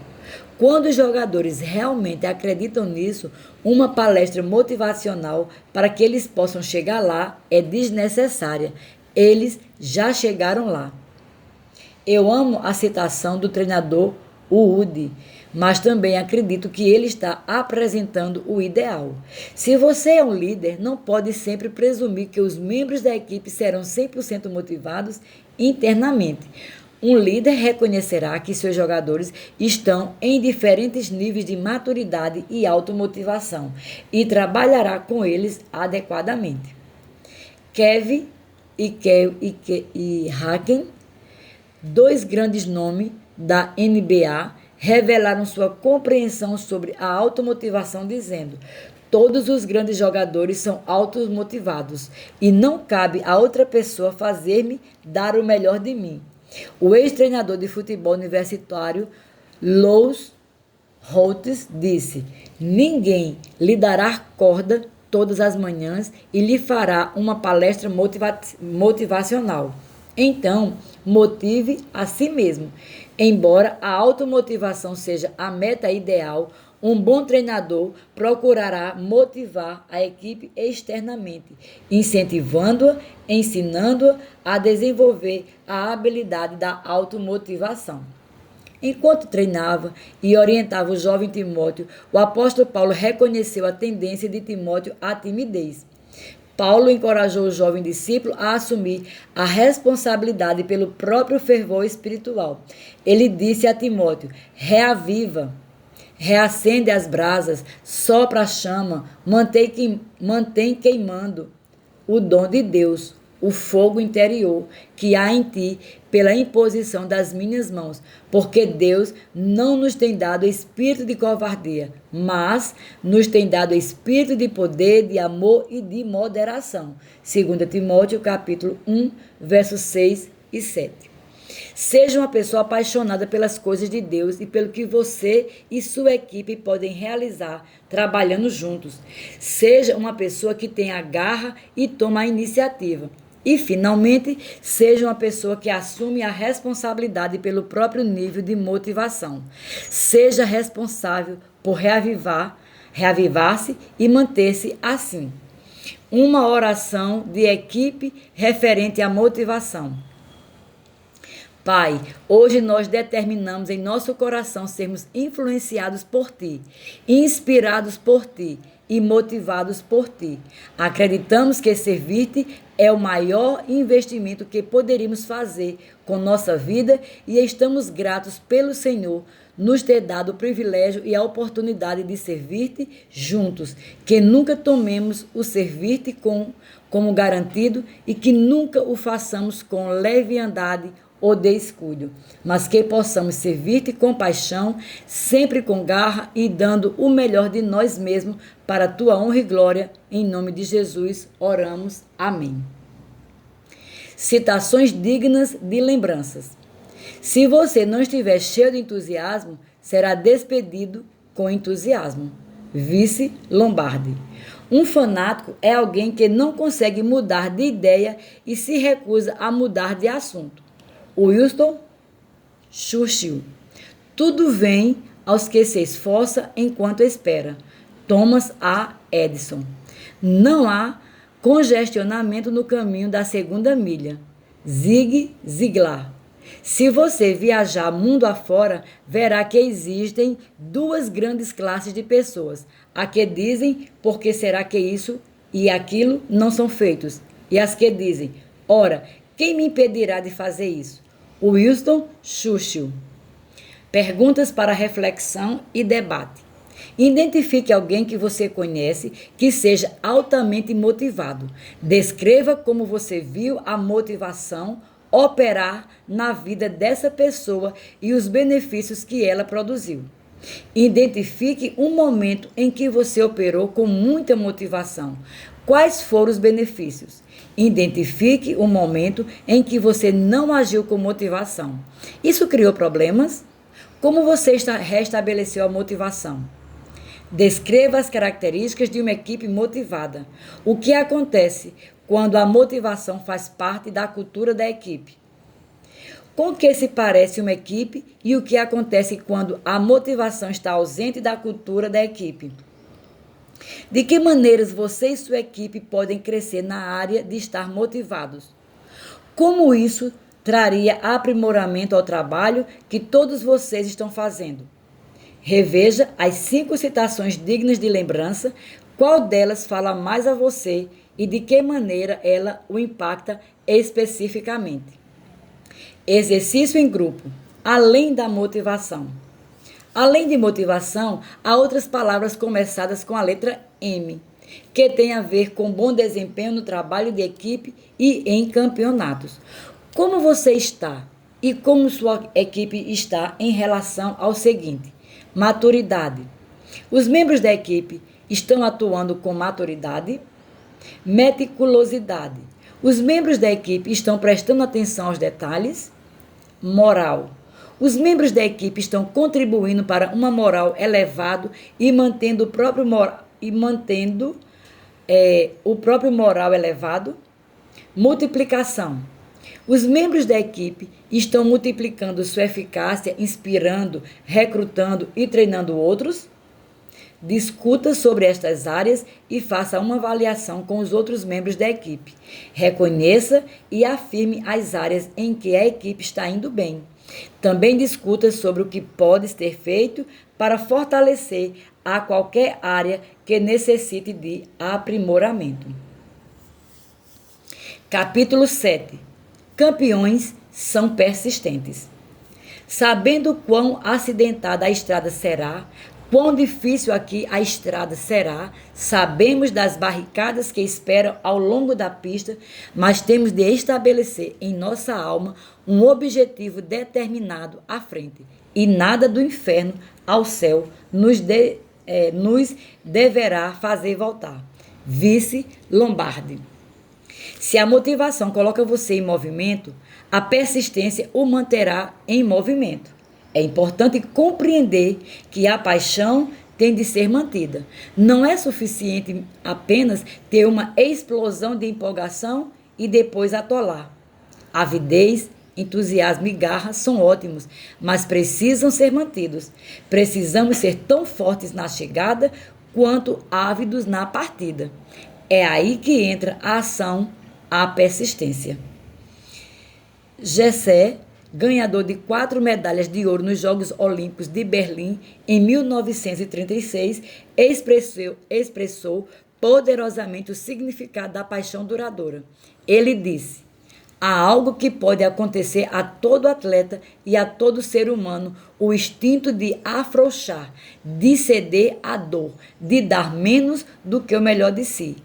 Quando os jogadores realmente acreditam nisso, uma palestra motivacional para que eles possam chegar lá é desnecessária. Eles já chegaram lá. Eu amo a citação do treinador Wooden, mas também acredito que ele está apresentando o ideal. Se você é um líder, não pode sempre presumir que os membros da equipe serão 100% motivados internamente. Um líder reconhecerá que seus jogadores estão em diferentes níveis de maturidade e automotivação e trabalhará com eles adequadamente. Kevin e Hacken, dois grandes nomes da NBA, revelaram sua compreensão sobre a automotivação dizendo: todos os grandes jogadores são automotivados e não cabe a outra pessoa fazer-me dar o melhor de mim. O ex-treinador de futebol universitário Lou Holtz disse: ninguém lhe dará corda todas as manhãs e lhe fará uma palestra motivacional. Então, motive a si mesmo. Embora a automotivação seja a meta ideal, um bom treinador procurará motivar a equipe externamente, incentivando-a, ensinando-a a desenvolver a habilidade da automotivação. Enquanto treinava e orientava o jovem Timóteo, o apóstolo Paulo reconheceu a tendência de Timóteo à timidez. Paulo encorajou o jovem discípulo a assumir a responsabilidade pelo próprio fervor espiritual. Ele disse a Timóteo: reaviva, reacende as brasas, sopra a chama, mantém queimando o dom de Deus, o fogo interior que há em ti pela imposição das minhas mãos, porque Deus não nos tem dado espírito de covardia, mas nos tem dado espírito de poder, de amor e de moderação. 2 Timóteo capítulo 1, versos 6 e 7. Seja uma pessoa apaixonada pelas coisas de Deus e pelo que você e sua equipe podem realizar trabalhando juntos. Seja uma pessoa que tenha garra e toma a iniciativa. E, finalmente, seja uma pessoa que assume a responsabilidade pelo próprio nível de motivação. Seja responsável por reavivar-se e manter-se assim. Uma oração de equipe referente à motivação. Pai, hoje nós determinamos em nosso coração sermos influenciados por Ti, inspirados por Ti e motivados por ti. Acreditamos que servir-te é o maior investimento que poderíamos fazer com nossa vida e estamos gratos pelo Senhor nos ter dado o privilégio e a oportunidade de servir-te juntos. Que nunca tomemos o servir-te como garantido e que nunca o façamos com leviandade ou descuido, mas que possamos servir-te com paixão, sempre com garra e dando o melhor de nós mesmos para a tua honra e glória. Em nome de Jesus, oramos. Amém. Citações dignas de lembranças. Se você não estiver cheio de entusiasmo, será despedido com entusiasmo. Vice Lombardi. Um fanático é alguém que não consegue mudar de ideia e se recusa a mudar de assunto. Winston Churchill. Tudo vem aos que se esforçam enquanto espera. Thomas A. Edison. Não há congestionamento no caminho da segunda milha. Zig Ziglar. Se você viajar mundo afora, verá que existem duas grandes classes de pessoas. A que dizem, por que será que isso e aquilo não são feitos? E as que dizem, ora, quem me impedirá de fazer isso? Winston Churchill. Perguntas para reflexão e debate. Identifique alguém que você conhece que seja altamente motivado. Descreva como você viu a motivação operar na vida dessa pessoa e os benefícios que ela produziu. Identifique um momento em que você operou com muita motivação. Quais foram os benefícios? Identifique o momento em que você não agiu com motivação. Isso criou problemas? Como você restabeleceu a motivação? Descreva as características de uma equipe motivada. O que acontece quando a motivação faz parte da cultura da equipe? Com que se parece uma equipe e o que acontece quando a motivação está ausente da cultura da equipe? De que maneiras você e sua equipe podem crescer na área de estar motivados? Como isso traria aprimoramento ao trabalho que todos vocês estão fazendo? Reveja as 5 citações dignas de lembrança, qual delas fala mais a você e de que maneira ela o impacta especificamente. Exercício em grupo, além da motivação. Além de motivação, há outras palavras começadas com a letra M, que tem a ver com bom desempenho no trabalho de equipe e em campeonatos. Como você está e como sua equipe está em relação ao seguinte: maturidade. Os membros da equipe estão atuando com maturidade? Meticulosidade. Os membros da equipe estão prestando atenção aos detalhes? Moral. Os membros da equipe estão contribuindo para uma moral elevado e mantendo o próprio moral elevado? Multiplicação. Os membros da equipe estão multiplicando sua eficácia, inspirando, recrutando e treinando outros? Discuta sobre estas áreas e faça uma avaliação com os outros membros da equipe. Reconheça e afirme as áreas em que a equipe está indo bem. Também discuta sobre o que pode ser feito para fortalecer a qualquer área que necessite de aprimoramento. Capítulo 7. Campeões são persistentes. Sabendo quão acidentada a estrada será, quão difícil aqui a estrada será, sabemos das barricadas que esperam ao longo da pista, mas temos de estabelecer em nossa alma um objetivo determinado à frente, e nada do inferno ao céu nos deverá fazer voltar. Vice Lombardi. Se a motivação coloca você em movimento, a persistência o manterá em movimento. É importante compreender que a paixão tem de ser mantida. Não é suficiente apenas ter uma explosão de empolgação e depois atolar. Avidez, entusiasmo e garra são ótimos, mas precisam ser mantidos. Precisamos ser tão fortes na chegada quanto ávidos na partida. É aí que entra a ação, a persistência. Jessé ganhador de 4 medalhas de ouro nos Jogos Olímpicos de Berlim em 1936, expressou poderosamente o significado da paixão duradoura. Ele disse: há algo que pode acontecer a todo atleta e a todo ser humano, o instinto de afrouxar, de ceder à dor, de dar menos do que o melhor de si.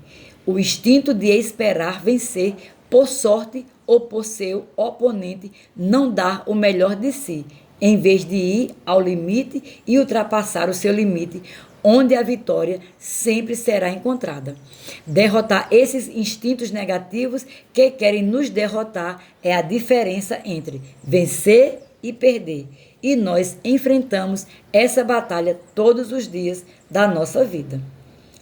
O instinto de esperar vencer, por sorte ou por seu oponente, não dar o melhor de si, em vez de ir ao limite e ultrapassar o seu limite, onde a vitória sempre será encontrada. Derrotar esses instintos negativos que querem nos derrotar é a diferença entre vencer e perder. E nós enfrentamos essa batalha todos os dias da nossa vida.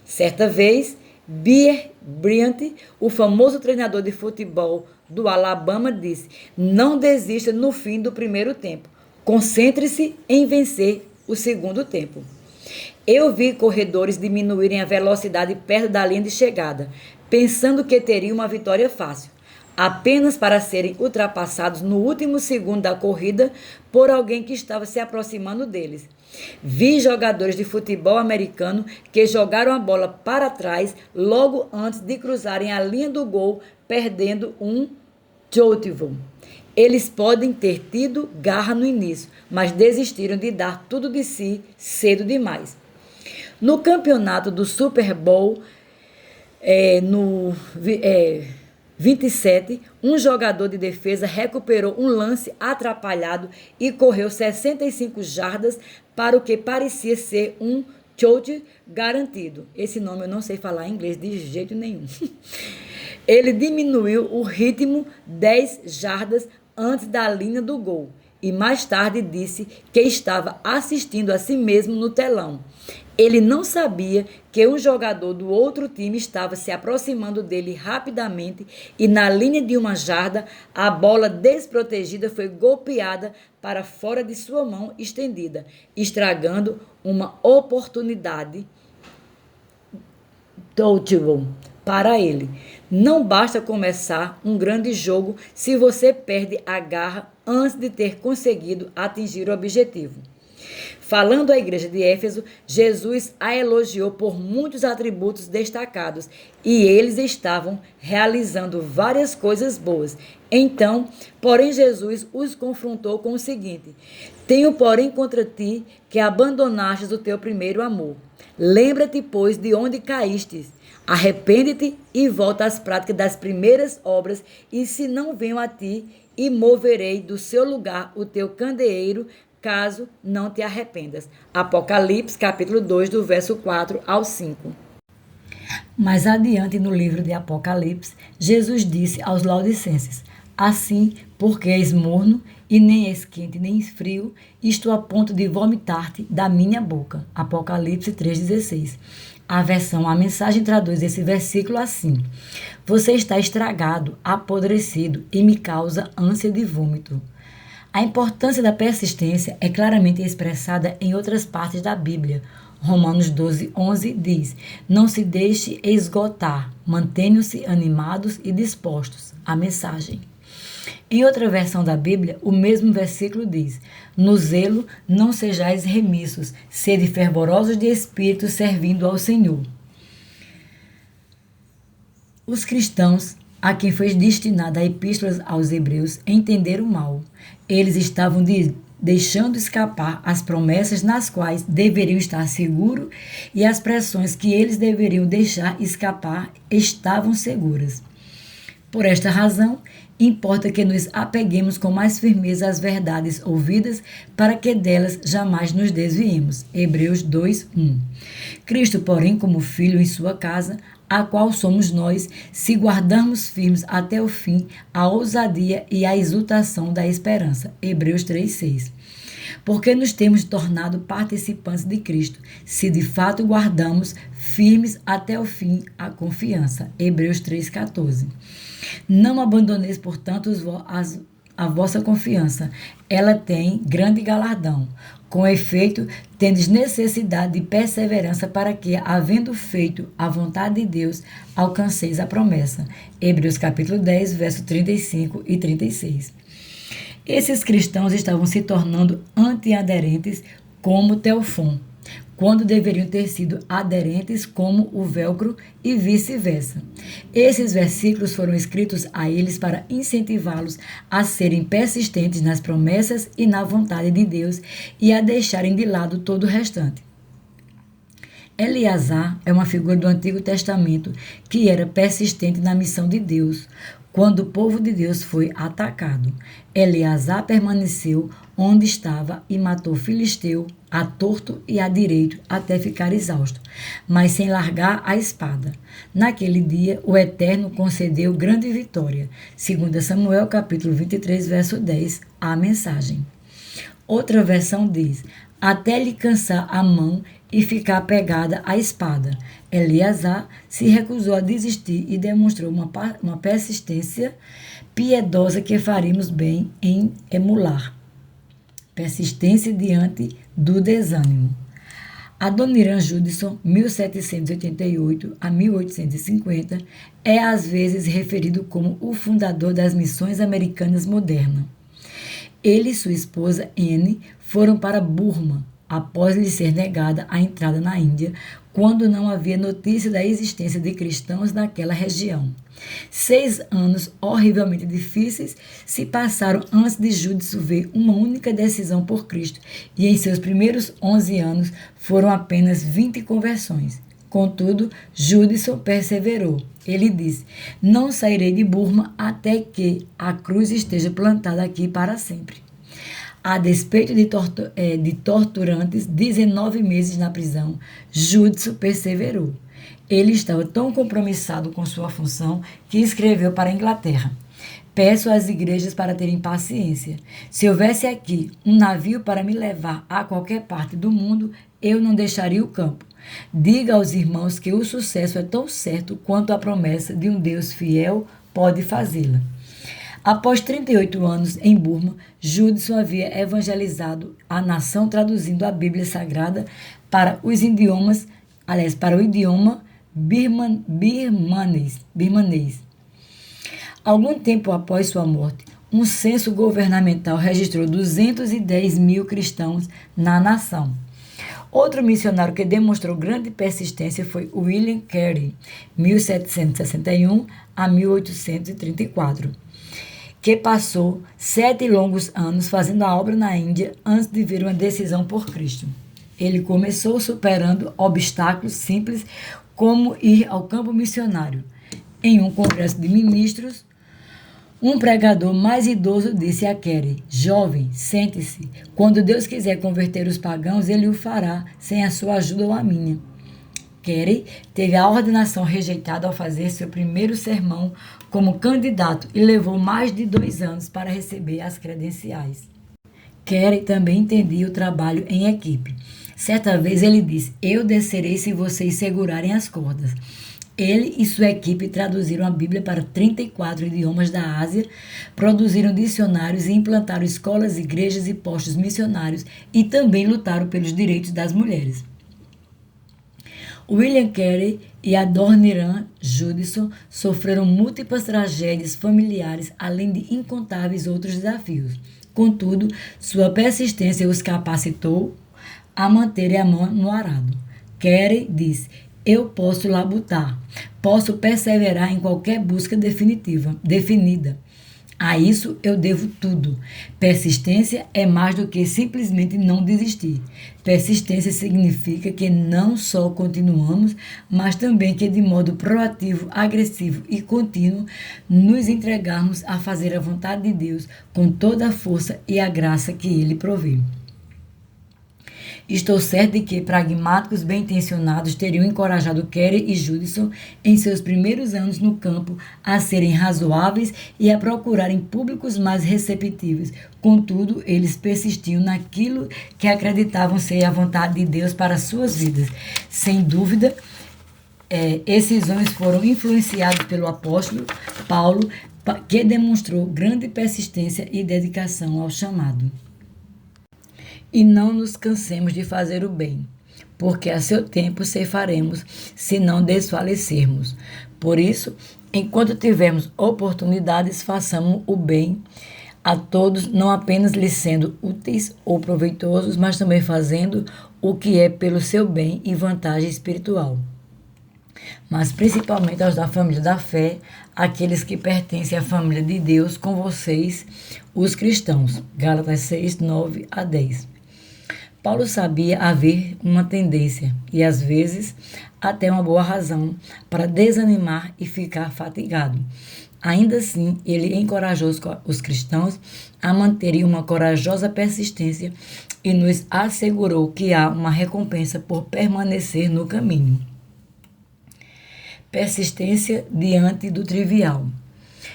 Certa vez, Bear Bryant, o famoso treinador de futebol do Alabama, disse: não desista no fim do primeiro tempo. Concentre-se em vencer o segundo tempo. Eu vi corredores diminuírem a velocidade perto da linha de chegada, pensando que teriam uma vitória fácil, apenas para serem ultrapassados no último segundo da corrida por alguém que estava se aproximando deles. Vi jogadores de futebol americano que jogaram a bola para trás logo antes de cruzarem a linha do gol, perdendo um touchdown. Eles podem ter tido garra no início, mas desistiram de dar tudo de si cedo demais. No campeonato do Super Bowl, no 27, um jogador de defesa recuperou um lance atrapalhado e correu 65 jardas para o que parecia ser um touchdown garantido. Esse nome eu não sei falar em inglês de jeito nenhum. Ele diminuiu o ritmo 10 jardas antes da linha do gol e mais tarde disse que estava assistindo a si mesmo no telão. Ele não sabia que um jogador do outro time estava se aproximando dele rapidamente e na linha de uma jarda, a bola desprotegida foi golpeada para fora de sua mão estendida, estragando uma oportunidade touchdown para ele. Não basta começar um grande jogo se você perde a garra antes de ter conseguido atingir o objetivo. Falando à igreja de Éfeso, Jesus a elogiou por muitos atributos destacados e eles estavam realizando várias coisas boas. Então, porém, Jesus os confrontou com o seguinte: tenho, porém, contra ti que abandonastes o teu primeiro amor. Lembra-te, pois, de onde caíste. Arrepende-te e volta às práticas das primeiras obras, e se não venho a ti, e moverei do seu lugar o teu candeeiro, caso não te arrependas. Apocalipse, capítulo 2, do verso 4 ao 5. Mais adiante no livro de Apocalipse, Jesus disse aos Laodicenses: assim, porque és morno, e nem és quente nem frio, estou a ponto de vomitar-te da minha boca. Apocalipse 3,16. A mensagem traduz esse versículo assim: você está estragado, apodrecido e me causa ânsia de vômito. A importância da persistência é claramente expressada em outras partes da Bíblia. Romanos 12:11 diz: não se deixe esgotar, mantenham-se animados e dispostos. A mensagem. Em outra versão da Bíblia, o mesmo versículo diz: no zelo não sejais remissos, sede fervorosos de espírito, servindo ao Senhor. Os cristãos a quem foi destinada a epístola aos Hebreus entenderam mal. Eles estavam deixando escapar as promessas nas quais deveriam estar seguros e as pressões que eles deveriam deixar escapar estavam seguras. Por esta razão, importa que nos apeguemos com mais firmeza às verdades ouvidas para que delas jamais nos desviemos. Hebreus 2:1. Cristo, porém, como Filho em sua casa, a qual somos nós, se guardarmos firmes até o fim a ousadia e a exultação da esperança. Hebreus 3:6. Porque nos temos tornado participantes de Cristo, se de fato guardamos firmes até o fim a confiança. Hebreus 3:14. Não abandoneis, portanto, a vossa confiança. Ela tem grande galardão. Com efeito, tendes necessidade de perseverança para que, havendo feito a vontade de Deus, alcanceis a promessa. Hebreus capítulo 10, verso 35 e 36. Esses cristãos estavam se tornando anti-aderentes como Teofon, quando deveriam ter sido aderentes como o velcro e vice-versa. Esses versículos foram escritos a eles para incentivá-los a serem persistentes nas promessas e na vontade de Deus e a deixarem de lado todo o restante. Eleazar é uma figura do Antigo Testamento que era persistente na missão de Deus, quando o povo de Deus foi atacado. Eleazar permaneceu onde estava e matou Filisteu a torto e a direito até ficar exausto, mas sem largar a espada. Naquele dia, o Eterno concedeu grande vitória. 2 Samuel, capítulo 23, verso 10, a mensagem. Outra versão diz: até lhe cansar a mão e ficar pegada à espada. Eleazar se recusou a desistir e demonstrou uma persistência piedosa que faríamos bem em emular. Persistência diante do desânimo. Adoniran Judson, 1788 a 1850, é às vezes referido como o fundador das missões americanas modernas. Ele e sua esposa Anne foram para Burma, após lhe ser negada a entrada na Índia, quando não havia notícia da existência de cristãos naquela região. 6 anos horrivelmente difíceis se passaram antes de Judson ver uma única decisão por Cristo, e em seus primeiros 11 anos foram apenas 20 conversões. Contudo, Judson perseverou. Ele disse: não sairei de Burma até que a cruz esteja plantada aqui para sempre. A despeito de torturantes 19 meses na prisão, Judson perseverou. Ele estava tão compromissado com sua função que escreveu para a Inglaterra: peço às igrejas para terem paciência. Se houvesse aqui um navio para me levar a qualquer parte do mundo, eu não deixaria o campo. Diga aos irmãos que o sucesso é tão certo quanto a promessa de um Deus fiel pode fazê-la. Após 38 anos em Burma, Judson havia evangelizado a nação traduzindo a Bíblia Sagrada para o idioma birmanês. Algum tempo após sua morte, um censo governamental registrou 210 mil cristãos na nação. Outro missionário que demonstrou grande persistência foi William Carey, 1761 a 1834. Que passou 7 longos anos fazendo a obra na Índia antes de vir uma decisão por Cristo. Ele começou superando obstáculos simples como ir ao campo missionário. Em um congresso de ministros, um pregador mais idoso disse a Carey: jovem, sente-se. Quando Deus quiser converter os pagãos, ele o fará, sem a sua ajuda ou a minha. Carey teve a ordenação rejeitada ao fazer seu primeiro sermão como candidato e levou mais de 2 anos para receber as credenciais. Carey também entendia o trabalho em equipe. Certa vez ele disse: eu descerei se vocês segurarem as cordas. Ele e sua equipe traduziram a Bíblia para 34 idiomas da Ásia, produziram dicionários e implantaram escolas, igrejas e postos missionários e também lutaram pelos direitos das mulheres. William Carey e Adoniran Judson sofreram múltiplas tragédias familiares, além de incontáveis outros desafios. Contudo, sua persistência os capacitou a manterem a mão no arado. Carey disse: eu posso labutar, posso perseverar em qualquer busca definida. A isso eu devo tudo. Persistência é mais do que simplesmente não desistir. Persistência significa que não só continuamos, mas também que de modo proativo, agressivo e contínuo nos entregarmos a fazer a vontade de Deus com toda a força e a graça que Ele provê. Estou certo de que pragmáticos bem-intencionados teriam encorajado Carey e Judson em seus primeiros anos no campo a serem razoáveis e a procurarem públicos mais receptivos. Contudo, eles persistiam naquilo que acreditavam ser a vontade de Deus para suas vidas. Sem dúvida, esses homens foram influenciados pelo apóstolo Paulo, que demonstrou grande persistência e dedicação ao chamado. E não nos cansemos de fazer o bem, porque a seu tempo ceifaremos, se não desfalecermos. Por isso, enquanto tivermos oportunidades, façamos o bem a todos, não apenas lhes sendo úteis ou proveitosos, mas também fazendo o que é pelo seu bem e vantagem espiritual. Mas principalmente aos da família da fé, aqueles que pertencem à família de Deus com vocês, os cristãos. Gálatas 6, 9 a 10. Paulo sabia haver uma tendência, e às vezes até uma boa razão, para desanimar e ficar fatigado. Ainda assim, ele encorajou os cristãos a manterem uma corajosa persistência e nos assegurou que há uma recompensa por permanecer no caminho. Persistência diante do trivial.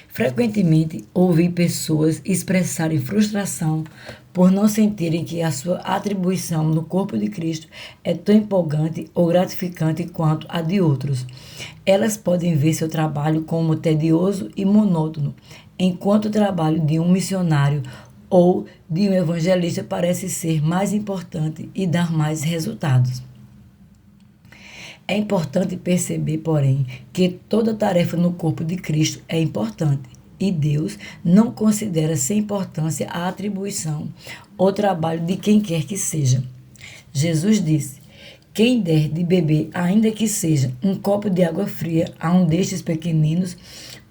Frequentemente ouvi pessoas expressarem frustração por não sentirem que a sua atribuição no corpo de Cristo é tão empolgante ou gratificante quanto a de outros. Elas podem ver seu trabalho como tedioso e monótono, enquanto o trabalho de um missionário ou de um evangelista parece ser mais importante e dar mais resultados. É importante perceber, porém, que toda tarefa no corpo de Cristo é importante e Deus não considera sem importância a atribuição ou trabalho de quem quer que seja. Jesus disse: quem der de beber, ainda que seja um copo de água fria, a um destes pequeninos,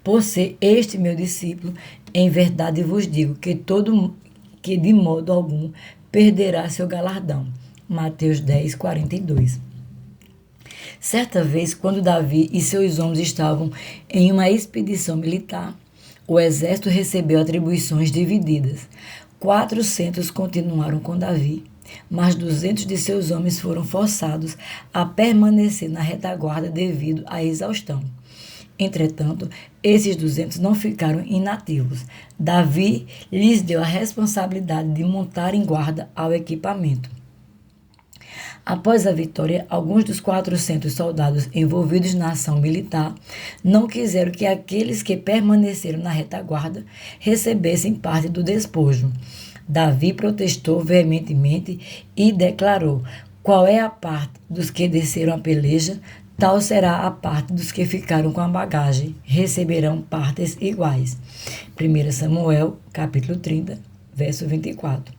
por ser este meu discípulo, em verdade vos digo que de modo algum perderá seu galardão. Mateus 10, 42. Certa vez, quando Davi e seus homens estavam em uma expedição militar, o exército recebeu atribuições divididas. 400 continuaram com Davi, mas 200 de seus homens foram forçados a permanecer na retaguarda devido à exaustão. Entretanto, esses 200 não ficaram inativos. Davi lhes deu a responsabilidade de montar em guarda ao equipamento. Após a vitória, alguns dos 400 soldados envolvidos na ação militar não quiseram que aqueles que permaneceram na retaguarda recebessem parte do despojo. Davi protestou veementemente e declarou: qual é a parte dos que desceram a peleja, tal será a parte dos que ficaram com a bagagem, receberão partes iguais. 1 Samuel, capítulo 30, verso 24.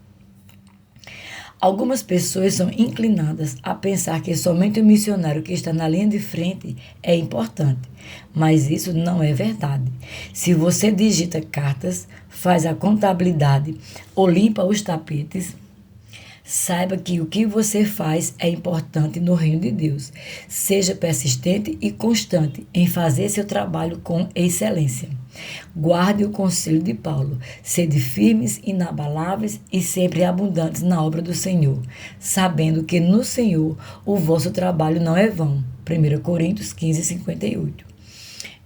Algumas pessoas são inclinadas a pensar que somente o missionário que está na linha de frente é importante, mas isso não é verdade. Se você digita cartas, faz a contabilidade ou limpa os tapetes, saiba que o que você faz é importante no reino de Deus. Seja persistente e constante em fazer seu trabalho com excelência. Guarde o conselho de Paulo. Sede firmes, inabaláveis e sempre abundantes na obra do Senhor, sabendo que no Senhor o vosso trabalho não é vão. 1 Coríntios 15, 58.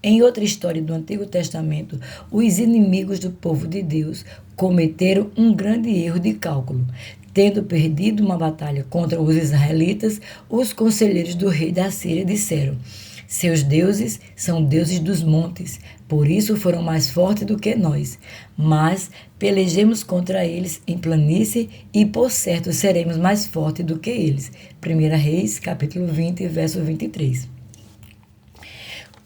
Em outra história do Antigo Testamento, os inimigos do povo de Deus cometeram um grande erro de cálculo. Tendo perdido uma batalha contra os israelitas, os conselheiros do rei da Síria disseram: seus deuses são deuses dos montes, por isso foram mais fortes do que nós. Mas pelejemos contra eles em planície e por certo seremos mais fortes do que eles. 1 Reis, capítulo 20, verso 23.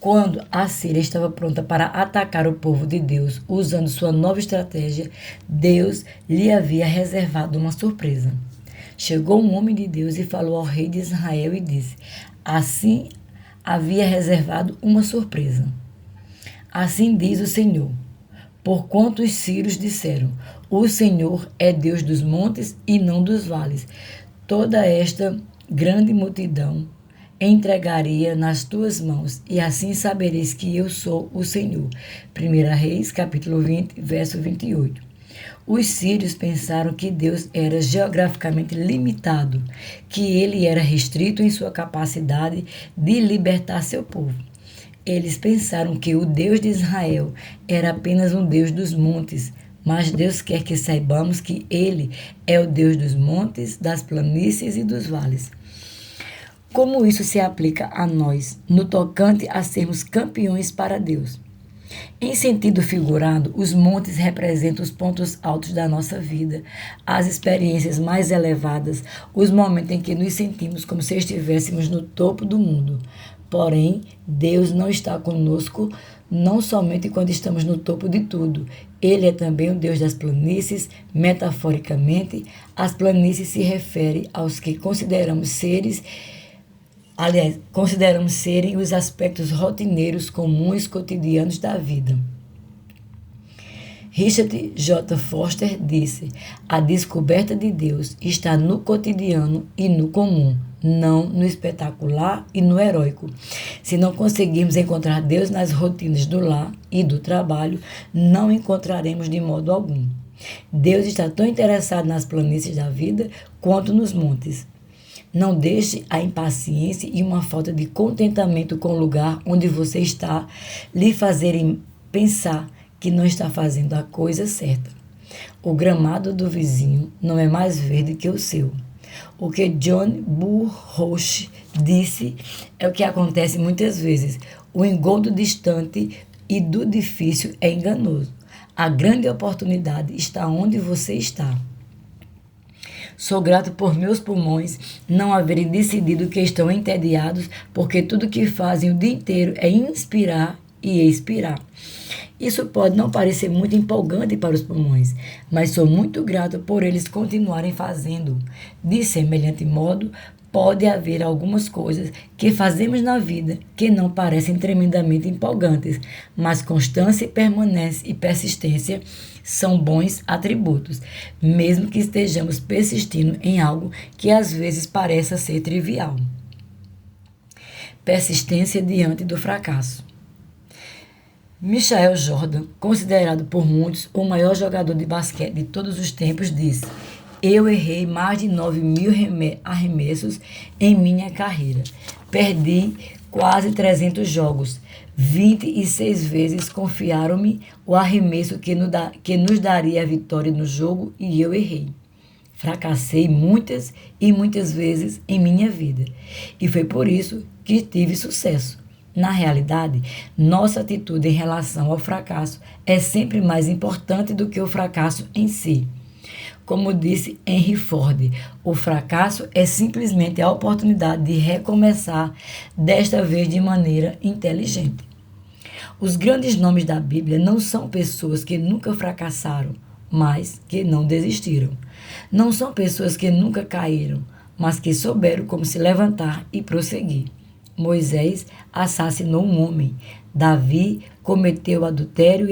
Quando a Síria estava pronta para atacar o povo de Deus usando sua nova estratégia, Deus lhe havia reservado uma surpresa. Chegou um homem de Deus e falou ao rei de Israel e disse: assim havia reservado uma surpresa. Assim diz o Senhor: porquanto os sírios disseram: o Senhor é Deus dos montes e não dos vales, toda esta grande multidão entregaria nas tuas mãos, e assim sabereis que eu sou o Senhor. 1 Reis, capítulo 20, verso 28. Os sírios pensaram que Deus era geograficamente limitado, que ele era restrito em sua capacidade de libertar seu povo. Eles pensaram que o Deus de Israel era apenas um Deus dos montes, mas Deus quer que saibamos que ele é o Deus dos montes, das planícies e dos vales. Como isso se aplica a nós, no tocante a sermos campeões para Deus? Em sentido figurado, os montes representam os pontos altos da nossa vida, as experiências mais elevadas, os momentos em que nos sentimos como se estivéssemos no topo do mundo. Porém, Deus não está conosco não somente quando estamos no topo de tudo. Ele é também o Deus das planícies. Metaforicamente, as planícies se referem aos que consideramos serem os aspectos rotineiros comuns cotidianos da vida. Richard J. Foster disse: a descoberta de Deus está no cotidiano e no comum, não no espetacular e no heróico. Se não conseguirmos encontrar Deus nas rotinas do lar e do trabalho, não encontraremos de modo algum. Deus está tão interessado nas planícies da vida quanto nos montes. Não deixe a impaciência e uma falta de contentamento com o lugar onde você está lhe fazerem pensar que não está fazendo a coisa certa. O gramado do vizinho não é mais verde que o seu. O que John Burroughs disse é o que acontece muitas vezes. O engodo distante e do difícil é enganoso. A grande oportunidade está onde você está. Sou grato por meus pulmões não haverem decidido que estão entediados, porque tudo que fazem o dia inteiro é inspirar e expirar. Isso pode não parecer muito empolgante para os pulmões, mas sou muito grato por eles continuarem fazendo. De semelhante modo, pode haver algumas coisas que fazemos na vida que não parecem tremendamente empolgantes, mas constância e persistência são bons atributos, mesmo que estejamos persistindo em algo que às vezes pareça ser trivial. Persistência diante do fracasso. Michael Jordan, considerado por muitos o maior jogador de basquete de todos os tempos, disse: eu errei mais de 9.000 arremessos em minha carreira. Perdi quase 300 jogos. 26 vezes confiaram-me o arremesso que nos daria a vitória no jogo e eu errei. Fracassei muitas e muitas vezes em minha vida. E foi por isso que tive sucesso. Na realidade, nossa atitude em relação ao fracasso é sempre mais importante do que o fracasso em si. Como disse Henry Ford, o fracasso é simplesmente a oportunidade de recomeçar, desta vez de maneira inteligente. Os grandes nomes da Bíblia não são pessoas que nunca fracassaram, mas que não desistiram. Não são pessoas que nunca caíram, mas que souberam como se levantar e prosseguir. Moisés assassinou um homem. Davi cometeu adultério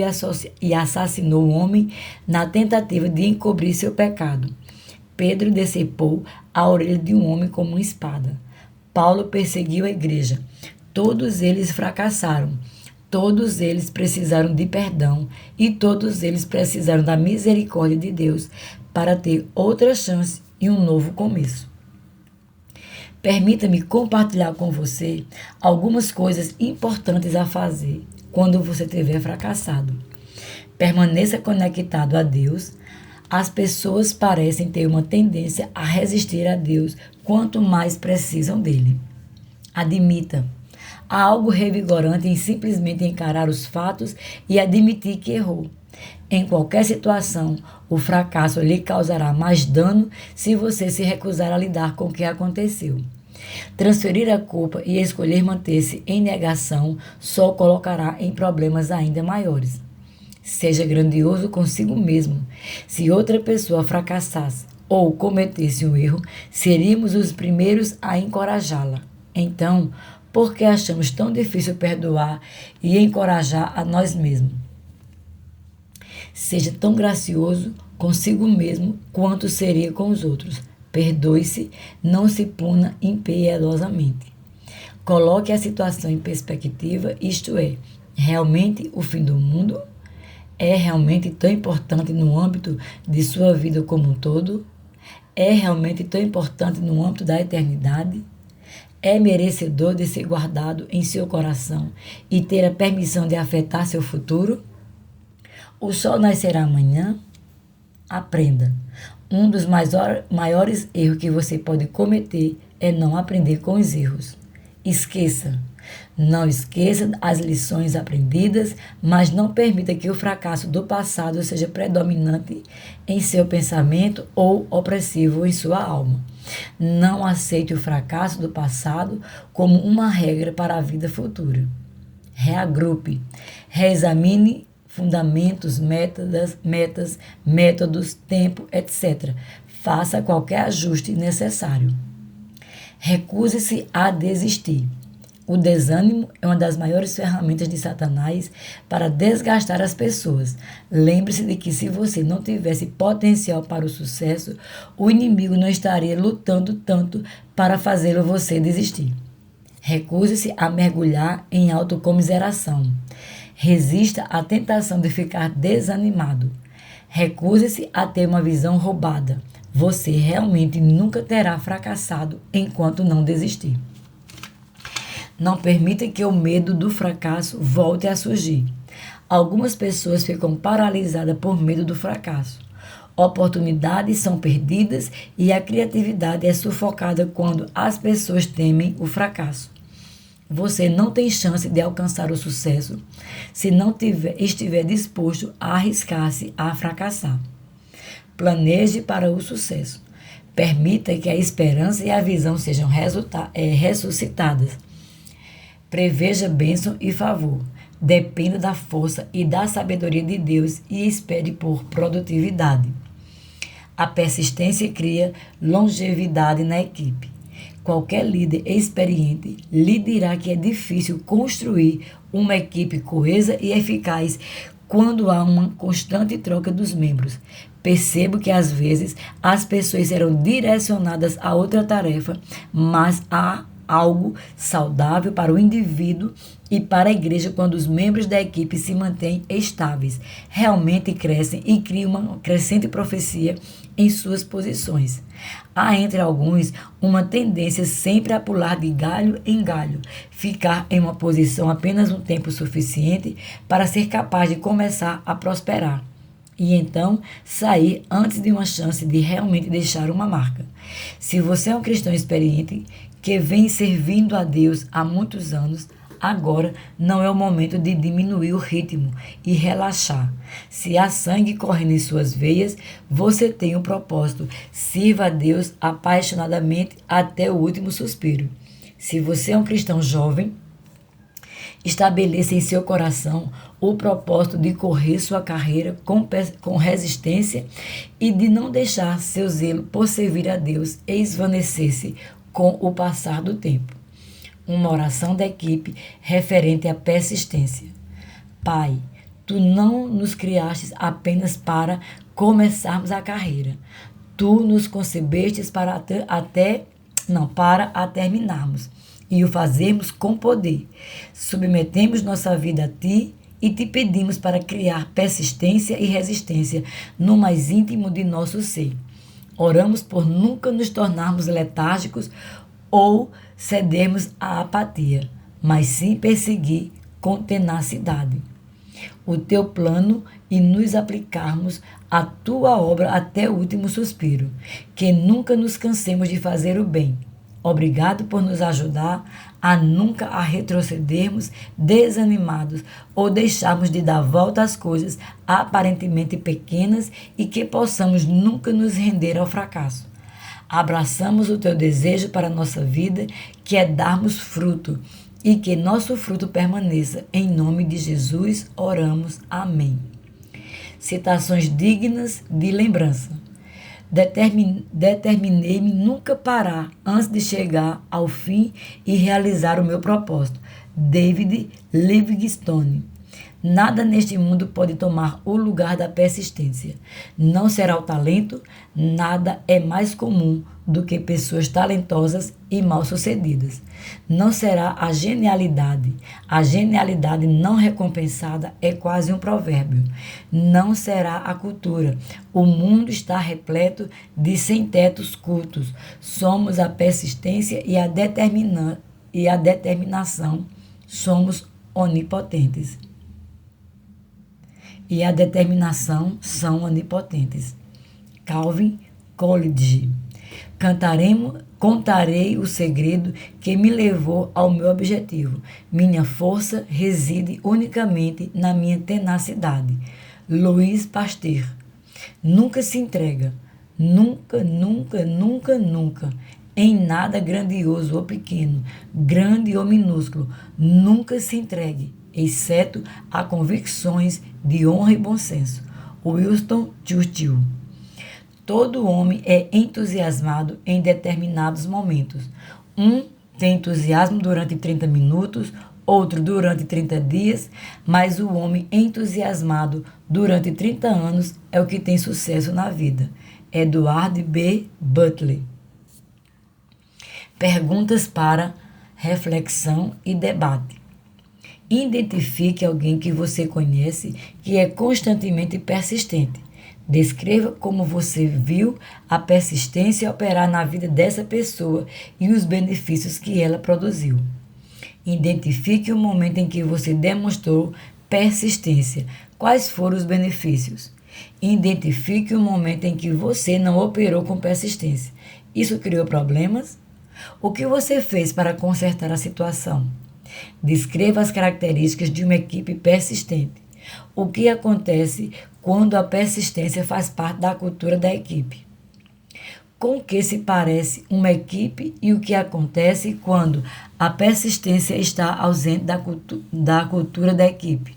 e assassinou um homem na tentativa de encobrir seu pecado. Pedro decepou a orelha de um homem com uma espada. Paulo perseguiu a igreja. Todos eles fracassaram. Todos eles precisaram de perdão e todos eles precisaram da misericórdia de Deus para ter outra chance e um novo começo. Permita-me compartilhar com você algumas coisas importantes a fazer quando você tiver fracassado. Permaneça conectado a Deus. As pessoas parecem ter uma tendência a resistir a Deus quanto mais precisam dele. Admita. Há algo revigorante em simplesmente encarar os fatos e admitir que errou. Em qualquer situação, o fracasso lhe causará mais dano se você se recusar a lidar com o que aconteceu. Transferir a culpa e escolher manter-se em negação só o colocará em problemas ainda maiores. Seja grandioso consigo mesmo. Se outra pessoa fracassasse ou cometesse um erro, seríamos os primeiros a encorajá-la. Então, por que achamos tão difícil perdoar e encorajar a nós mesmos? Seja tão gracioso consigo mesmo quanto seria com os outros. Perdoe-se, não se puna impiedosamente. Coloque a situação em perspectiva, isto é, realmente o fim do mundo? É realmente tão importante no âmbito de sua vida como um todo? É realmente tão importante no âmbito da eternidade? É merecedor de ser guardado em seu coração e ter a permissão de afetar seu futuro? O sol nascerá amanhã? Aprenda. Um dos maiores erros que você pode cometer é não aprender com os erros. Esqueça. Não esqueça as lições aprendidas, mas não permita que o fracasso do passado seja predominante em seu pensamento ou opressivo em sua alma. Não aceite o fracasso do passado como uma regra para a vida futura. Reagrupe. Reexamine fundamentos, métodos, tempo, etc. Faça qualquer ajuste necessário. Recuse-se a desistir. O desânimo é uma das maiores ferramentas de Satanás para desgastar as pessoas. Lembre-se de que se você não tivesse potencial para o sucesso, o inimigo não estaria lutando tanto para fazê-lo você desistir. Recuse-se a mergulhar em autocomiseração. Resista à tentação de ficar desanimado. Recuse-se a ter uma visão roubada. Você realmente nunca terá fracassado enquanto não desistir. Não permita que o medo do fracasso volte a surgir. Algumas pessoas ficam paralisadas por medo do fracasso. Oportunidades são perdidas e a criatividade é sufocada quando as pessoas temem o fracasso. Você não tem chance de alcançar o sucesso se não estiver disposto a arriscar-se a fracassar. Planeje para o sucesso. Permita que a esperança e a visão sejam ressuscitadas. Preveja bênção e favor. Dependa da força e da sabedoria de Deus e espere por produtividade. A persistência cria longevidade na equipe. Qualquer líder experiente lhe dirá que é difícil construir uma equipe coesa e eficaz quando há uma constante troca dos membros. Percebo que às vezes as pessoas serão direcionadas a outra tarefa, mas há algo saudável para o indivíduo e para a igreja quando os membros da equipe se mantêm estáveis, realmente crescem e criam uma crescente profecia em suas posições. Há entre alguns uma tendência sempre a pular de galho em galho, ficar em uma posição apenas um tempo suficiente para ser capaz de começar a prosperar e então sair antes de uma chance de realmente deixar uma marca. Se você é um cristão experiente que vem servindo a Deus há muitos anos, agora não é o momento de diminuir o ritmo e relaxar. Se há sangue correndo em suas veias, você tem um propósito. Sirva a Deus apaixonadamente até o último suspiro. Se você é um cristão jovem, estabeleça em seu coração o propósito de correr sua carreira com resistência e de não deixar seu zelo por servir a Deus esvanecer-se com o passar do tempo. Uma oração da equipe referente à persistência. Pai, Tu não nos criastes apenas para começarmos a carreira. Tu nos concebestes para a terminarmos e o fazemos com poder. Submetemos nossa vida a Ti e Te pedimos para criar persistência e resistência no mais íntimo de nosso ser. Oramos por nunca nos tornarmos letárgicos ou cedermos à apatia, mas sim perseguir com tenacidade o Teu plano e nos aplicarmos à Tua obra até o último suspiro. Que nunca nos cansemos de fazer o bem. Obrigado por nos ajudar a nunca retrocedermos desanimados ou deixarmos de dar volta às coisas aparentemente pequenas e que possamos nunca nos render ao fracasso. Abraçamos o Teu desejo para a nossa vida, que é darmos fruto e que nosso fruto permaneça. Em nome de Jesus, oramos. Amém. Citações dignas de lembrança. Determinei-me nunca parar antes de chegar ao fim e realizar o meu propósito. David Livingstone. Nada neste mundo pode tomar o lugar da persistência. Não será o talento, nada é mais comum do que pessoas talentosas e mal-sucedidas. Não será a genialidade. A genialidade não recompensada é quase um provérbio. Não será a cultura. O mundo está repleto de sem-tetos cultos. Somos a persistência e a determinação. Somos onipotentes. E a determinação são onipotentes. Calvin Coolidge. Contarei o segredo que me levou ao meu objetivo. Minha força reside unicamente na minha tenacidade. Louis Pasteur. Nunca se entrega. Nunca, nunca, nunca, nunca. Em nada grandioso ou pequeno, grande ou minúsculo. Nunca se entregue. exceto a convicções de honra e bom senso. Winston Churchill. Todo homem é entusiasmado em determinados momentos. Um tem entusiasmo durante 30 minutos, outro durante 30 dias, mas o homem entusiasmado durante 30 anos é o que tem sucesso na vida. Edward B. Butler. Perguntas para reflexão e debate. Identifique alguém que você conhece que é constantemente persistente. Descreva como você viu a persistência operar na vida dessa pessoa e os benefícios que ela produziu. Identifique o momento em que você demonstrou persistência. Quais foram os benefícios? Identifique o momento em que você não operou com persistência. Isso criou problemas? O que você fez para consertar a situação? Descreva as características de uma equipe persistente. O que acontece quando a persistência faz parte da cultura da equipe? Com que se parece uma equipe e o que acontece quando a persistência está ausente da cultura da equipe?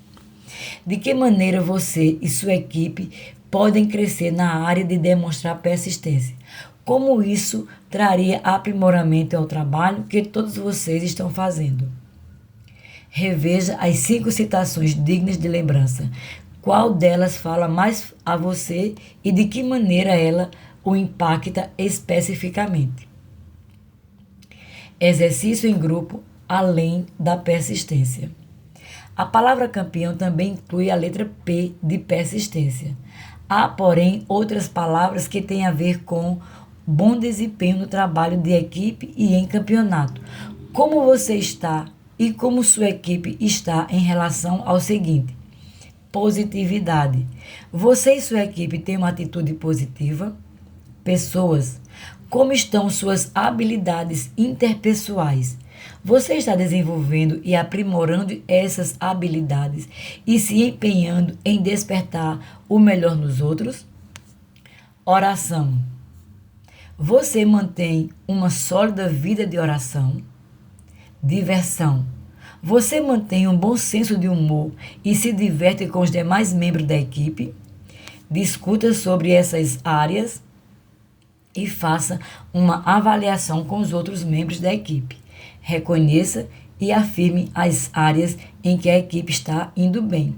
De que maneira você e sua equipe podem crescer na área de demonstrar persistência? Como isso traria aprimoramento ao trabalho que todos vocês estão fazendo? Reveja as 5 citações dignas de lembrança. Qual delas fala mais a você e de que maneira ela o impacta especificamente? Exercício em grupo além da persistência. A palavra campeão também inclui a letra P de persistência. Há, porém, outras palavras que têm a ver com bom desempenho no trabalho de equipe e em campeonato. Como você está e como sua equipe está em relação ao seguinte: positividade. Você e sua equipe têm uma atitude positiva? Pessoas. Como estão suas habilidades interpessoais? Você está desenvolvendo e aprimorando essas habilidades e se empenhando em despertar o melhor nos outros? Oração. Você mantém uma sólida vida de oração? Diversão. Você mantém um bom senso de humor e se diverte com os demais membros da equipe? Discuta sobre essas áreas e faça uma avaliação com os outros membros da equipe. Reconheça e afirme as áreas em que a equipe está indo bem.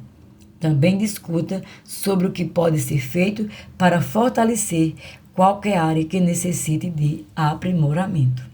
Também discuta sobre o que pode ser feito para fortalecer qualquer área que necessite de aprimoramento.